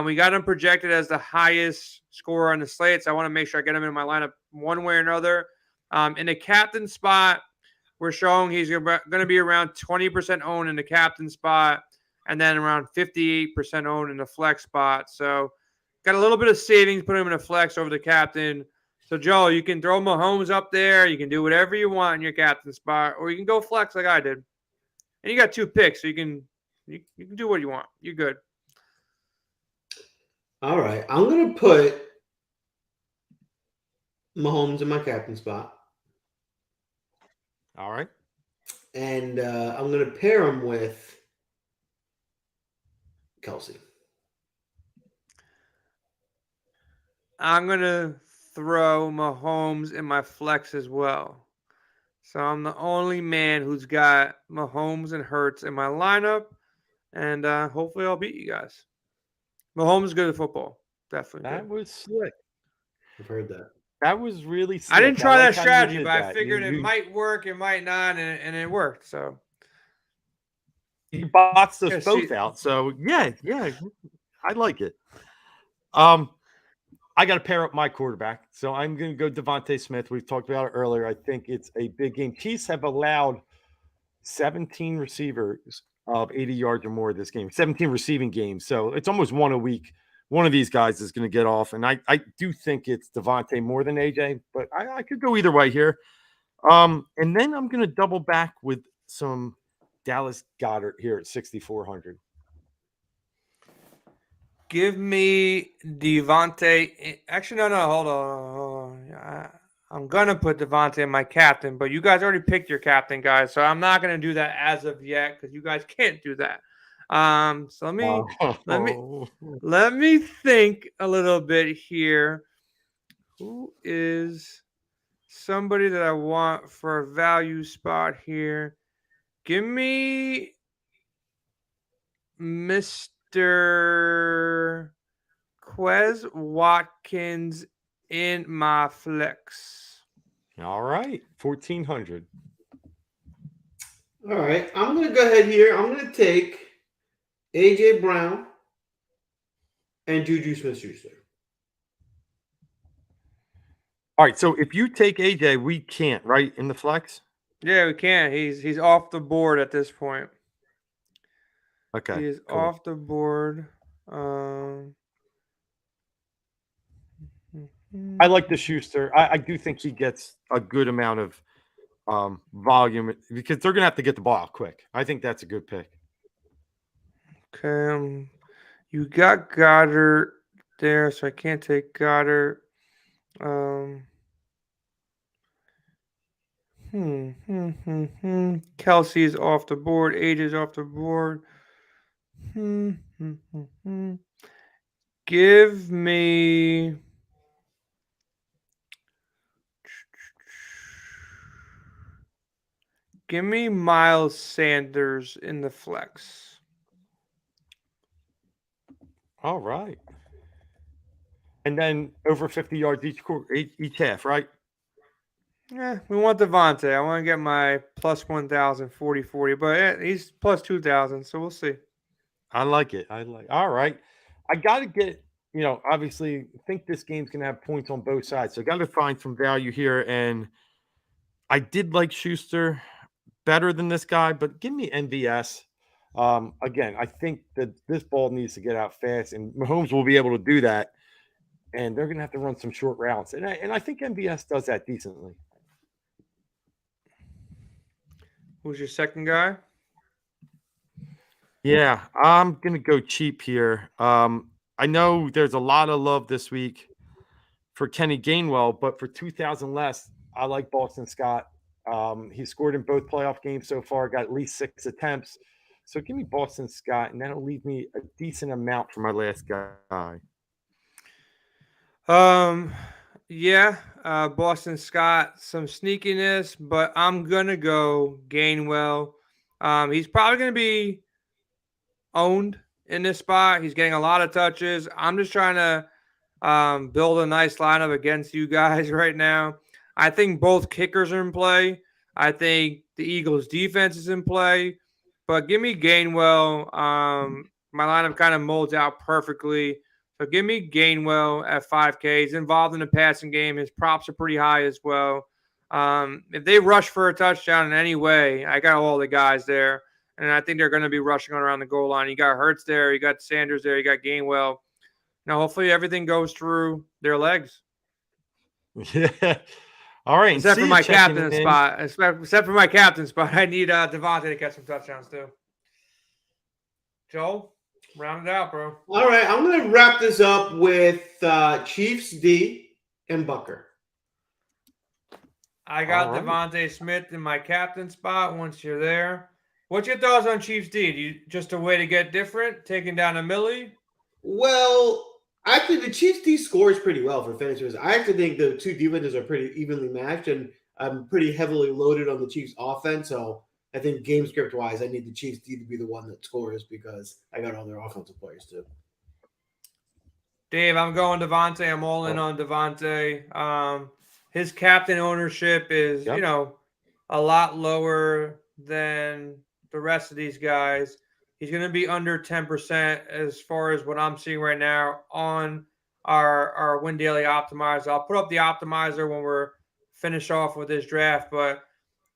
We got him projected as the highest scorer on the slate, so I want to make sure I get him in my lineup one way or another. In the captain spot, we're showing he's going to be around 20% owned in the captain spot, and then around 58% owned in the flex spot. So got a little bit of savings, put him in a flex over the captain. So, Joe, you can throw Mahomes up there. You can do whatever you want in your captain spot, or you can go flex like I did. And you got 2 picks, so you can do what you want. You're good. All right. I'm going to put Mahomes in my captain spot. All right. And I'm going to pair him with Kelsey. I'm going to throw Mahomes in my flex as well. So I'm the only man who's got Mahomes and Hurts in my lineup. And hopefully I'll beat you guys. Mahomes is good at football. Definitely. That was slick. I've heard that. That was really slick. I didn't try like that how you strategy, did but I that. figured it You might work, it might not, and it worked. So boxed us Yeah, both see- out. So yeah, I like it. I got to pair up my quarterback. So I'm going to go Devontae Smith. We've talked about it earlier. I think it's a big game. Chiefs have allowed 17 receivers of 80 yards or more this game, 17 receiving games. So it's almost one a week. One of these guys is going to get off. And I do think it's Devontae more than AJ, but I could go either way here. And then I'm going to double back with some Dallas Goedert here at 6,400. give me Devontae. Actually, no, hold on. I'm gonna put Devontae in my captain, but you guys already picked your captain, guys. So I'm not gonna do that as of yet because you guys can't do that. So let me think a little bit here. Who is somebody that I want for a value spot here? Give me Mr. Quez Watkins in my flex. All right, 1,400. All right. I'm going to go ahead here. I'm going to take A.J. Brown and Juju Smith-Schuster. All right, so if you take AJ, we can't, right, in the flex? Yeah, we can. He's off the board at this point. Okay. He is cool. off the board. I like the Schuster. I do think he gets a good amount of volume because they're going to have to get the ball out quick. I think that's a good pick. Okay. You got Goddard there, so I can't take Goddard. Kelsey's off the board. AJ's off the board. Give me Miles Sanders in the flex. All right. And then over 50 yards each half, right? Yeah, we want Devontae. I want to get my plus 1,000, 40, but he's plus 2,000, so we'll see. I like it. All right. I got to get, obviously, I think this game's going to have points on both sides. So I got to find some value here. And I did like Schuster better than this guy, but give me NVS. Again, I think that this ball needs to get out fast, and Mahomes will be able to do that. And they're going to have to run some short routes. And I think NVS does that decently. Who's your second guy? Yeah, I'm going to go cheap here. I know there's a lot of love this week for Kenny Gainwell, but for 2,000 less, I like Boston Scott. He scored in both playoff games so far, got at least 6 attempts. So give me Boston Scott, and that'll leave me a decent amount for my last guy. Yeah, Boston Scott, some sneakiness, but I'm gonna go Gainwell. He's probably gonna be owned in this spot. He's getting a lot of touches. I'm just trying to build a nice lineup against you guys right now. I think both kickers are in play. I think the Eagles' defense is in play. But give me Gainwell. My lineup kind of molds out perfectly. So give me Gainwell at 5K. He's involved in the passing game. His props are pretty high as well. If they rush for a touchdown in any way, I got all the guys there. And I think they're going to be rushing around the goal line. You got Hurts there. You got Sanders there. You got Gainwell. Now, hopefully everything goes through their legs. Yeah. All right. Except for my captain spot. Except for my captain spot. I need Devontae to catch some touchdowns too. Joel, round it out, bro. All right. I'm going to wrap this up with Chiefs D and Bucker. I got Devontae Smith in my captain spot once you're there. What's your thoughts on Chiefs D? Just a way to get different, taking down a Millie? Well, actually, the Chiefs D scores pretty well for finishers. I actually think the two defenses are pretty evenly matched, and I'm pretty heavily loaded on the Chiefs offense. So I think game script wise, I need the Chiefs D to be the one that scores because I got all their offensive players too. Dave, I'm going Devontae. I'm all in on Devontae. His captain ownership is, a lot lower than the rest of these guys. He's going to be under 10% as far as what I'm seeing right now on our Win Daily Optimizer. I'll put up the optimizer when we're finished off with this draft, but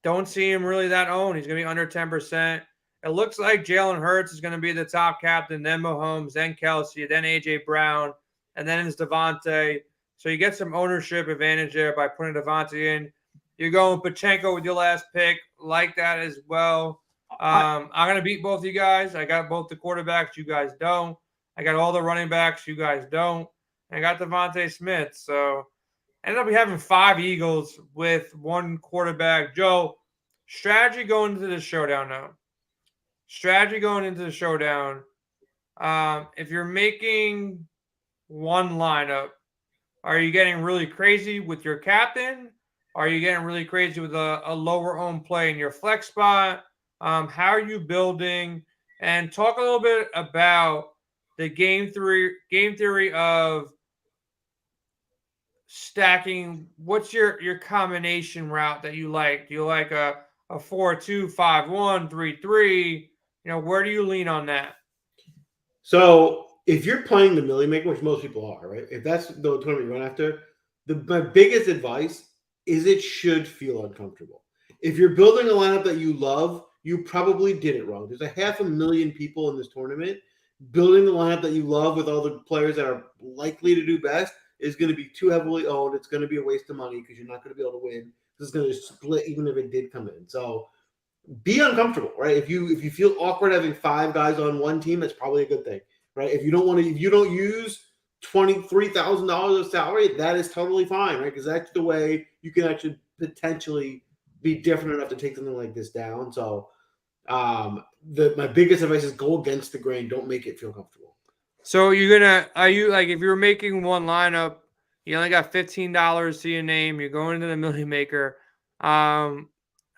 don't see him really that owned. He's going to be under 10%. It looks like Jalen Hurts is going to be the top captain, then Mahomes, then Kelsey, then A.J. Brown, and then it's Devontae. So you get some ownership advantage there by putting Devontae in. You're going Pachenko with your last pick. Like that as well. I'm going to beat both of you guys. I got both the quarterbacks. You guys don't. I got all the running backs. You guys don't. And I got Devontae Smith. So I ended up having 5 Eagles with 1 quarterback. Joe, strategy going into the showdown now. Strategy going into the showdown. If you're making one lineup, are you getting really crazy with your captain? Are you getting really crazy with a lower owned play in your flex spot? How are you building? And talk a little bit about the game theory of stacking. What's your combination route that you like? Do you like a 4-2, 5-1, 3-3? Where do you lean on that? So if you're playing the Millie Maker, which most people are, right? If that's the tournament you run after, my biggest advice is it should feel uncomfortable. If you're building a lineup that you love, you probably did it wrong. There's 500,000 people in this tournament. Building the lineup that you love with all the players that are likely to do best is going to be too heavily owned. It's going to be a waste of money because you're not going to be able to win. This is going to split even if it did come in. So be uncomfortable, right? If you feel awkward having 5 guys on one team, that's probably a good thing, right? If you don't use $23,000 of salary, that is totally fine, right? Because that's the way you can actually potentially be different enough to take something like this down. So my biggest advice is go against the grain. Don't make it feel comfortable. So if you're making one lineup, you only got $15 to your name, you're going into the Millie Maker. How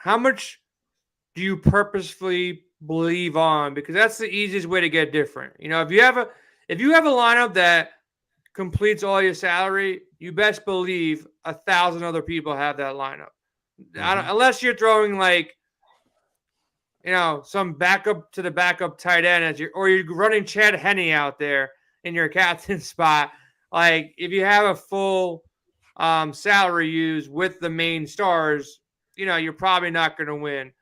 much do you purposefully believe on? Because that's the easiest way to get different. If you have a lineup that completes all your salary, you best believe 1,000 other people have that lineup. Unless you're throwing some backup to the backup tight end or you're running Chad Henne out there in your captain spot. Like if you have a full salary use with the main stars, you're probably not going to win.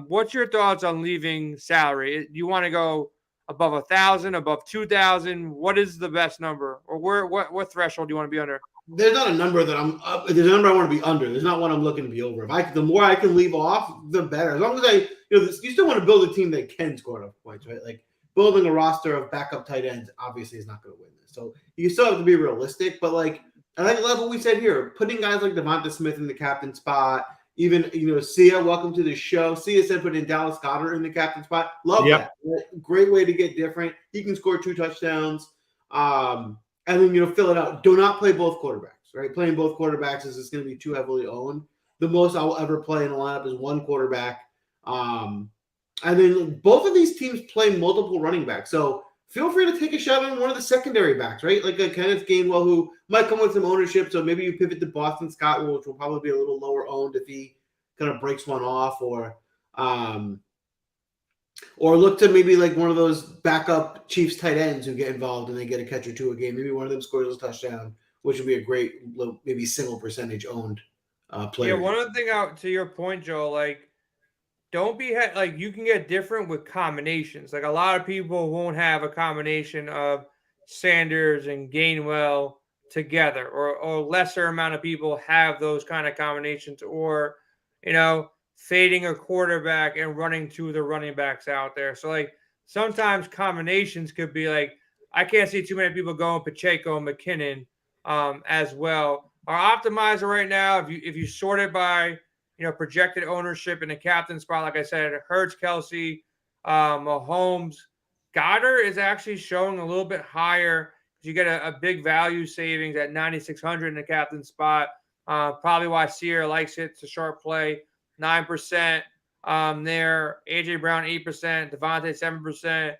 What's your thoughts on leaving salary? Do you want to go above 1,000, above 2,000? What is the best number, or what threshold do you want to be under? There's not a number that I'm up. There's a number I want to be under. There's not one I'm looking to be over. The more I can leave off, the better. As long as you still want to build a team that can score enough points, right? Like building a roster of backup tight ends obviously is not going to win this. So you still have to be realistic. But And I love what we said here, putting guys like Devonta Smith in the captain spot. Even, Sia, welcome to the show. Sia said put in Dallas Goedert in the captain spot. Love that. Great way to get different. He can score 2 touchdowns. And then, fill it out. Do not play both quarterbacks, right? Playing both quarterbacks is going to be too heavily owned. The most I will ever play in a lineup is one quarterback. And then both of these teams play multiple running backs. So feel free to take a shot on one of the secondary backs, right? Like a Kenneth Gainwell, who might come with some ownership. So maybe you pivot to Boston Scott, which will probably be a little lower owned if he kind of breaks one off, or look to maybe like one of those backup Chiefs tight ends who get involved and they get a catch or two a game. Maybe one of them scores a touchdown, which would be a great, maybe single percentage owned player. Yeah, one other thing to your point, Joe, like, don't be like, you can get different with combinations. Like, a lot of people won't have a combination of Sanders and Gainwell together, or lesser amount of people have those kind of combinations, or, fading a quarterback and running two of the running backs out there. So, like, sometimes combinations could be like, I can't see too many people going Pacheco and McKinnon as well. Our optimizer right now, if you sort it by projected ownership in the captain spot, like I said, Hurts, Kelsey, Mahomes, Goddard is actually showing a little bit higher. You get a big value savings at 9,600 in the captain spot. Probably why Sear likes it. It's a sharp play. 9% there. AJ Brown 8%. Devontae 7%.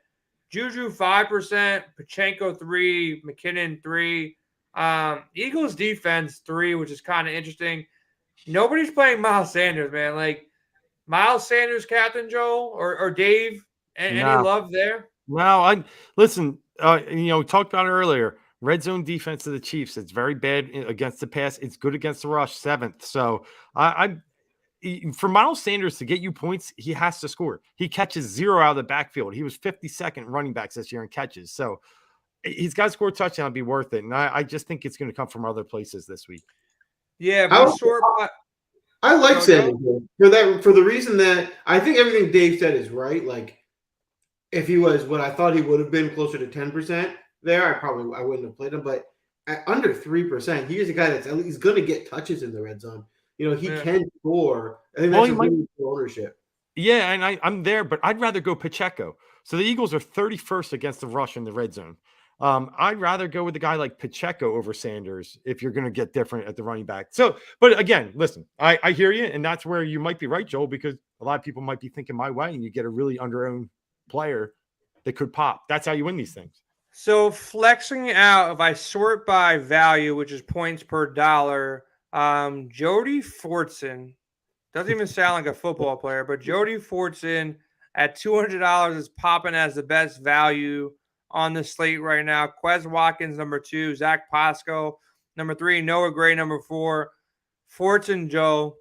Juju 5%. Pacheco 3%. McKinnon 3%. Eagles defense 3%, which is kind of interesting. Nobody's playing Miles Sanders, man. Like, Miles Sanders, captain, Joel, or Dave. Any love there? No, listen. We talked about it earlier. Red zone defense of the Chiefs. It's very bad against the pass. It's good against the rush, 7th. So for Miles Sanders to get you points, he has to score. He catches 0 out of the backfield. He was 52nd running backs this year in catches. So he's got to score a touchdown to be worth it. And I just think it's going to come from other places this week. Yeah, but I like Sanders for the reason that I think everything Dave said is right. Like, if he was what I thought he would have been, closer to 10% there, I wouldn't have played him. But at under 3%, he's a guy that's at least going to get touches in the red zone. He can score. I think that's really cool ownership. Yeah, and I'm there, but I'd rather go Pacheco. So the Eagles are 31st against the rush in the red zone. I'd rather go with a guy like Pacheco over Sanders if you're going to get different at the running back. So, but again, listen, I hear you, and that's where you might be right, Joel, because a lot of people might be thinking my way, and you get a really under-owned player that could pop. That's how you win these things. So flexing out, if I sort by value, which is points per dollar, Jody Fortson doesn't even sound like a football player, but Jody Fortson at $200 is popping as the best value on the slate right now. Quez Watkins, number 2. Zach Pasco, number 3. Noah Gray, number 4. Fortson, Joe,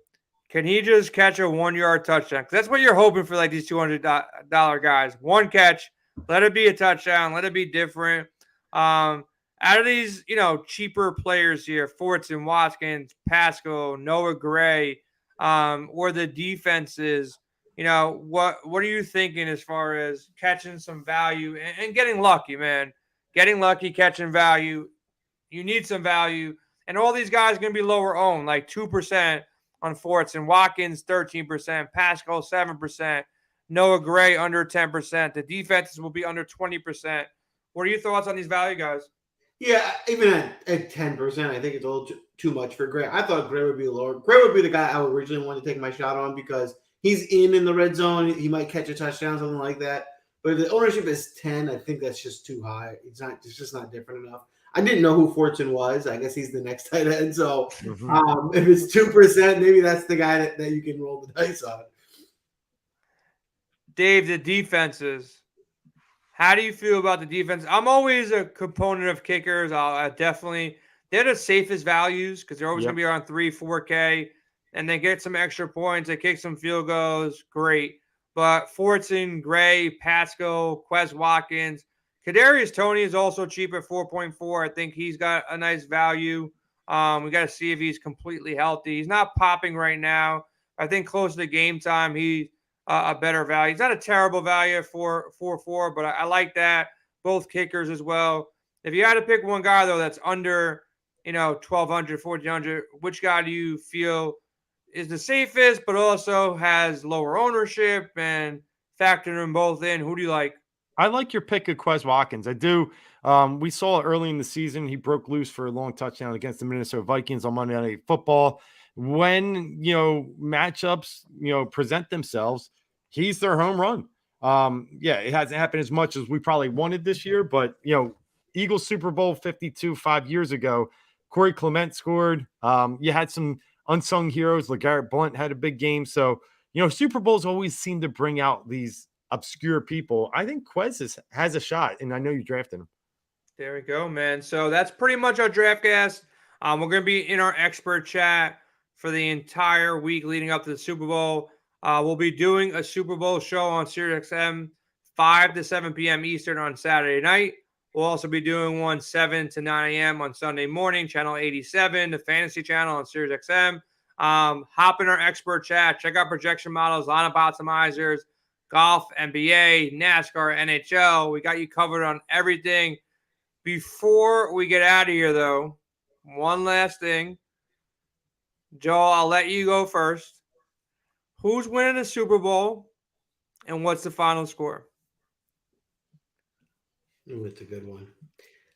can he just catch a 1-yard touchdown? Because that's what you're hoping for, like, these $200 guys. One catch, let it be a touchdown, let it be different. Out of these, cheaper players here, Fortson, Watkins, Pasco, Noah Gray, or the defenses, what are you thinking as far as catching some value and getting lucky, man? Getting lucky, catching value. You need some value. And all these guys are going to be lower owned, like 2% on Fortson. Watkins, 13%. Pascal, 7%. Noah Gray, under 10%. The defenses will be under 20%. What are your thoughts on these value guys? Yeah, even at 10%, I think it's a little too much for Gray. I thought Gray would be lower. Gray would be the guy I originally wanted to take my shot on because he's in the red zone. He might catch a touchdown, something like that. But if the ownership is 10, I think that's just too high. It's just not different enough. I didn't know who Fortson was. I guess he's the next tight end. So if it's 2%, maybe that's the guy that you can roll the dice on. Dave, the defenses. How do you feel about the defense? I'm always a component of kickers. I definitely – they're the safest values because they're always going to be around 3, 4K. And they get some extra points. They kick some field goals. Great. But Fortson, Gray, Pasco, Quez Watkins. Kadarius Toney is also cheap at 4.4. I think he's got a nice value. We got to see if he's completely healthy. He's not popping right now. I think close to game time, he's a better value. He's not a terrible value at 4.4, but I like that. Both kickers as well. If you had to pick one guy, though, that's under $1,200, $1,400, which guy do you feel is the safest, but also has lower ownership, and factor them both in? Who do you like? I like your pick of Quez Watkins. I do. We saw early in the season he broke loose for a long touchdown against the Minnesota Vikings on Monday Night Football. When matchups present themselves, he's their home run. It hasn't happened as much as we probably wanted this year, but Eagles Super Bowl 52 5 years ago, Corey Clement scored. You had some unsung heroes. LeGarrette Blount had a big game. So Super Bowls always seem to bring out these obscure people. I think Quez has a shot, and I know you drafted him. There we go, man. So that's pretty much our DraftCast. We're going to be in our expert chat for the entire week leading up to the Super Bowl. We'll be doing a Super Bowl show on SiriusXM 5 to 7 p.m. Eastern on Saturday night. We'll also be doing one 7 to 9 a.m. on Sunday morning, channel 87, the fantasy channel on SiriusXM. Hop in our expert chat. Check out projection models, lineup optimizers, golf, NBA, NASCAR, NHL. We got you covered on everything. Before we get out of here, though, one last thing. Joel, I'll let you go first. Who's winning the Super Bowl, and what's the final score? Ooh, it's a good one.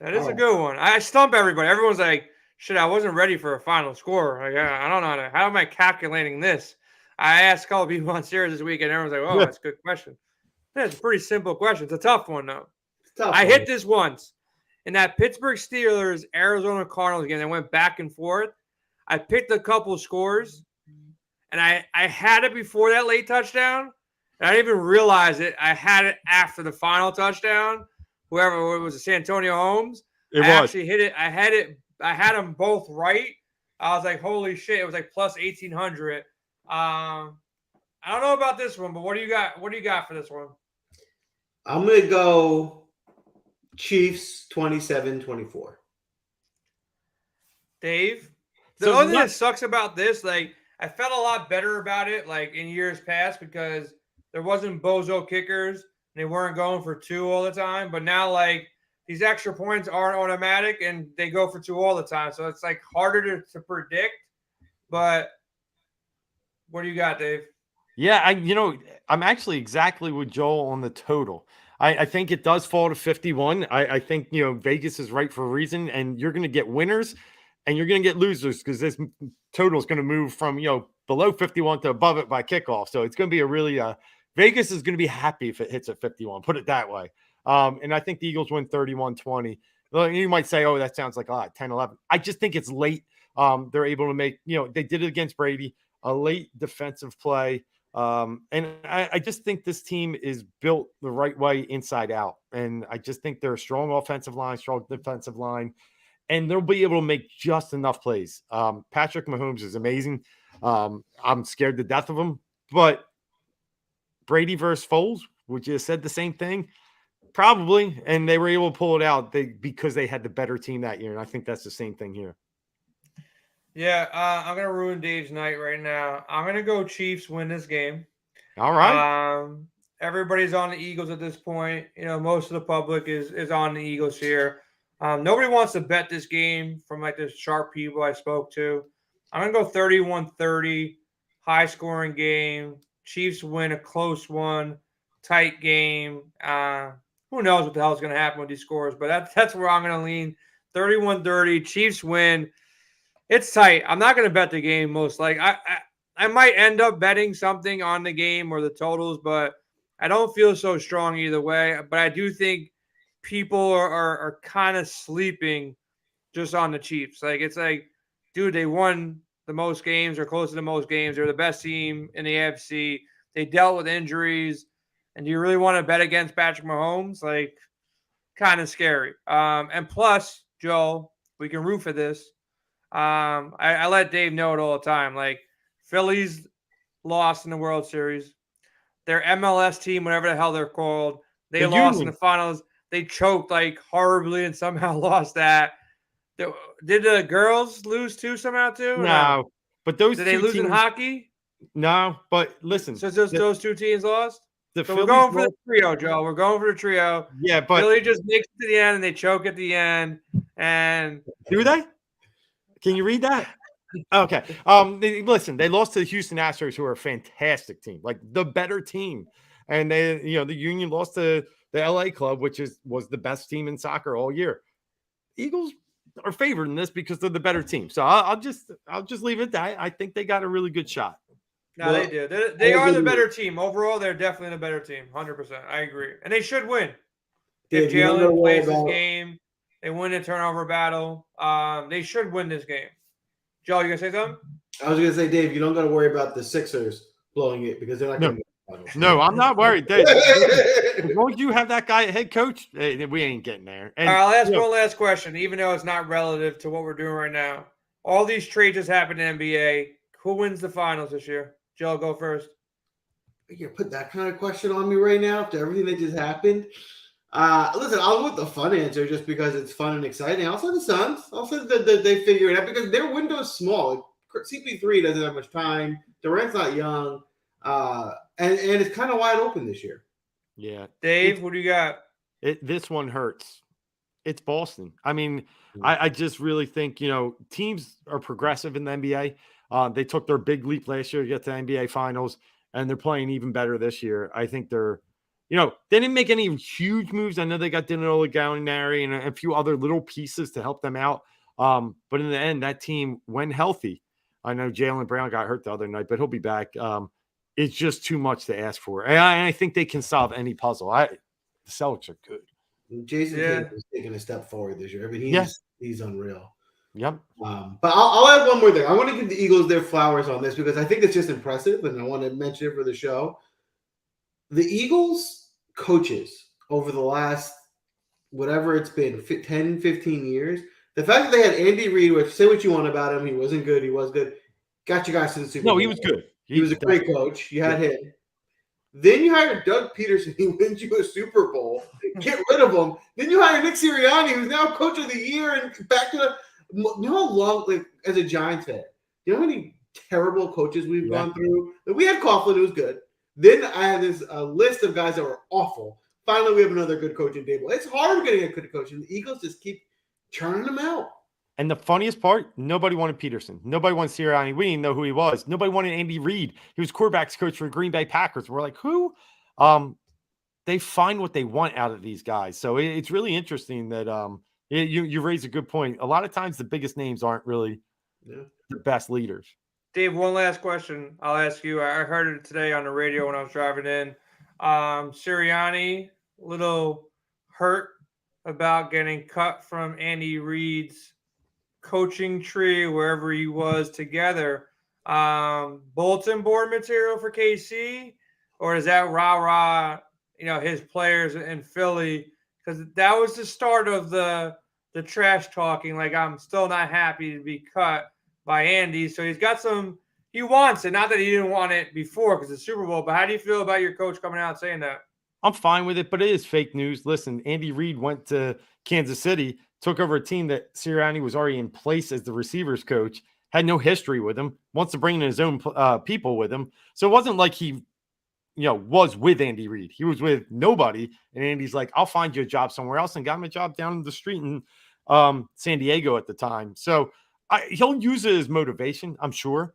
That is a good one. I stump everybody. Everyone's like, shit, I wasn't ready for a final score. Like, I don't know. How am I calculating this? I asked a couple people on Sirius this week, and everyone's like, oh, that's a good question. It's a pretty simple question. It's a tough one, though. I hit this once. In that Pittsburgh Steelers, Arizona Cardinals game, they went back and forth. I picked a couple scores, and I had it before that late touchdown, and I didn't even realize it. I had it after the final touchdown. Whoever it was, Santonio Holmes. Actually hit it. I had them both right. I was like, holy shit! It was like plus 1,800. I don't know about this one, but what do you got? What do you got for this one? I'm gonna go Chiefs 27-24. Dave, the only thing that sucks about this, like, I felt a lot better about it, like, in years past, because there wasn't bozo kickers. They weren't going for two all the time. But now, like, these extra points aren't automatic, and they go for two all the time. So it's, like, harder to predict. But what do you got, Dave? Yeah, I'm actually exactly with Joel on the total. I think it does fall to 51. I think, Vegas is right for a reason, and you're going to get winners and you're going to get losers because this total is going to move from, below 51 to above it by kickoff. So it's going to be a really, Vegas is going to be happy if it hits at 51, put it that way. And I think the Eagles win 31-20. Well, you might say, oh, that sounds like a lot, 10-11. I just think it's late. They're able to make, they did it against Brady, a late defensive play. And I just think this team is built the right way inside out. And I just think they're a strong offensive line, strong defensive line, and they'll be able to make just enough plays. Patrick Mahomes is amazing. I'm scared to death of him, but Brady versus Foles, would you have said the same thing? Probably. And they were able to pull it out because they had the better team that year. And I think that's the same thing here. Yeah, I'm going to ruin Dave's night right now. I'm going to go Chiefs win this game. All right. Everybody's on the Eagles at this point. Most of the public is on the Eagles here. Nobody wants to bet this game from, like, the sharp people I spoke to. I'm going to go 31-30, high-scoring game. Chiefs win a close one, tight game. Who knows what the hell is going to happen with these scores, but that's where I'm going to lean. 31-30, Chiefs win. It's tight. I'm not going to bet the game most likely. I might end up betting something on the game or the totals, but I don't feel so strong either way. But I do think people are kind of sleeping just on the Chiefs. Like, it's like, dude, they won the most games or close to the most games. They're the best team in the AFC. They dealt with injuries. And do you really want to bet against Patrick Mahomes? Like, kind of scary. And plus, Joe, we can root for this. I let Dave know it all the time. Like, Phillies lost in the World Series. Their MLS team, whatever the hell they're called, they lost in the finals. They choked, like, horribly and somehow lost that. Did the girls lose too somehow too? No. But those did they lose in hockey? No, but listen. So those two teams lost? So Phillies we're going for the trio, Joe. We're going for the trio. Yeah, but Philly just makes it to the end and they choke at the end. And do they? Can you read that? Okay. Listen, they lost to the Houston Astros, who are a fantastic team, like the better team. And the Union lost to the LA club, which was the best team in soccer all year. Eagles are favored in this because they're the better team. So I'll just leave it at that. I think they got a really good shot. No, they do. They are the better team. Overall, they're definitely the better team. 100%. I agree. And they should win. If Jalen plays this game, they win the turnover battle. They should win this game. Joe, you going to say something? I was going to say, Dave, you don't got to worry about the Sixers blowing it because they're not going to. No, I'm not worried. Dave, as long as you have that guy at head coach, we ain't getting there. And, all right, I'll ask one last question, even though it's not relative to what we're doing right now. All these trades just happened in the NBA. Who wins the finals this year? Joe, go first. You put that kind of question on me right now after everything that just happened. Listen, I'll go with the fun answer just because it's fun and exciting. I'll say the Suns. I'll say that they figure it out because their window is small. CP3 doesn't have much time. Durant's not young. And it's kind of wide open this year. Yeah. Dave, what do you got? This one hurts. It's Boston. I mean, I just really think, teams are progressive in the NBA. They took their big leap last year to get to the NBA finals, and they're playing even better this year. I think they're, they didn't make any huge moves. I know they got Danilo Gallinari and a few other little pieces to help them out. But in the end, that team, when healthy, I know Jaylen Brown got hurt the other night, but he'll be back. It's just too much to ask for. And I think they can solve any puzzle. The Celtics are good. Jason Tatum is taking a step forward this year. I mean, he's unreal. Yep. But I'll add one more thing. I want to give the Eagles their flowers on this because I think it's just impressive, and I want to mention it for the show. The Eagles coaches over the last, whatever it's been, 10, 15 years, the fact that they had Andy Reid, which say what you want about him, he wasn't good, he was good, got you guys to the Super Bowl. No, he was good. He was a great coach. You had him. Then you hired Doug Peterson. He wins you a Super Bowl. Get rid of him. Then you hire Nick Sirianni, who's now coach of the year, and back to the. You know how long, like as a Giants fan, you know how many terrible coaches we've gone through. We had Coughlin, who was good. Then I had this list of guys that were awful. Finally, we have another good coaching table. It's hard getting a good coach, and the Eagles just keep churning them out. And the funniest part, nobody wanted Peterson. Nobody wanted Sirianni. We didn't know who he was. Nobody wanted Andy Reid. He was quarterbacks coach for Green Bay Packers. We're like, who? They find what they want out of these guys. So it's really interesting that you raise a good point. A lot of times the biggest names aren't really the best leaders. Dave, one last question I'll ask you. I heard it today on the radio when I was driving in. Sirianni, a little hurt about getting cut from Andy Reid's coaching tree, wherever he was together. Bulletin board material for KC, or is that rah-rah, his players in Philly? Because that was the start of the trash talking. Like, I'm still not happy to be cut by Andy. So he's got he wants it. Not that he didn't want it before because it's Super Bowl, but how do you feel about your coach coming out saying that? I'm fine with it, but it is fake news. Listen, Andy Reid went to Kansas City, took over a team that Sirianni was already in place as the receivers coach, had no history with him, wants to bring in his own people with him. So it wasn't like he, was with Andy Reid. He was with nobody. And Andy's like, I'll find you a job somewhere else, and got him a job down the street in San Diego at the time. So he'll use it as motivation, I'm sure.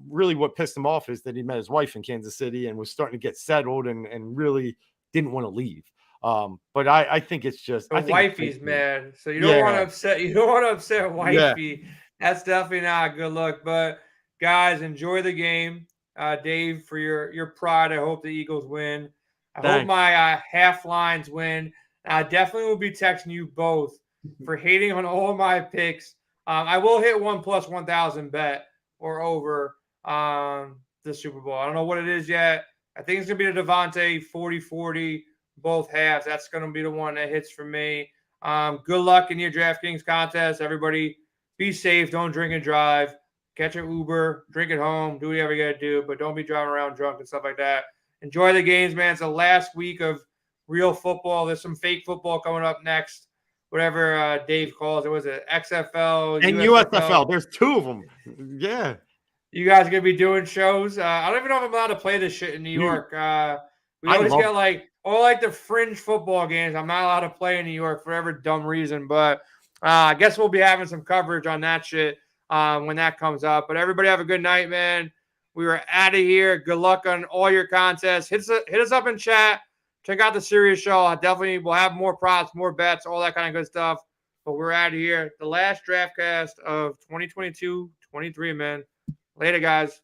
Really what pissed him off is that he met his wife in Kansas City and was starting to get settled and really didn't want to leave. But I think it's just wifey's mad. So you don't want to upset. You don't want to upset wifey. Yeah. That's definitely not a good look. But guys, enjoy the game. Dave, for your pride, I hope the Eagles win. I hope my half lines win. I definitely will be texting you both for hating on all my picks. I will hit 1 + 1,000 bet or over the Super Bowl. I don't know what it is yet. I think it's going to be the Devontae 40-40. Both halves. That's going to be the one that hits for me. Good luck in your DraftKings contest. Everybody be safe. Don't drink and drive. Catch an Uber. Drink at home. Do whatever you got to do, but don't be driving around drunk and stuff like that. Enjoy the games, man. It's the last week of real football. There's some fake football coming up next. Whatever Dave calls it. Was it XFL? And USFL. There's two of them. Yeah. You guys going to be doing shows? I don't even know if I'm allowed to play this shit in New York. We always get all the fringe football games. I'm not allowed to play in New York for whatever dumb reason, but I guess we'll be having some coverage on that shit when that comes up. But everybody have a good night, man. We were out of here. Good luck on all your contests. Hit us up in chat. Check out the Serious Show. I definitely will have more props, more bets, all that kind of good stuff. But we're out of here. The last DraftCast of 2022-23, man. Later, guys.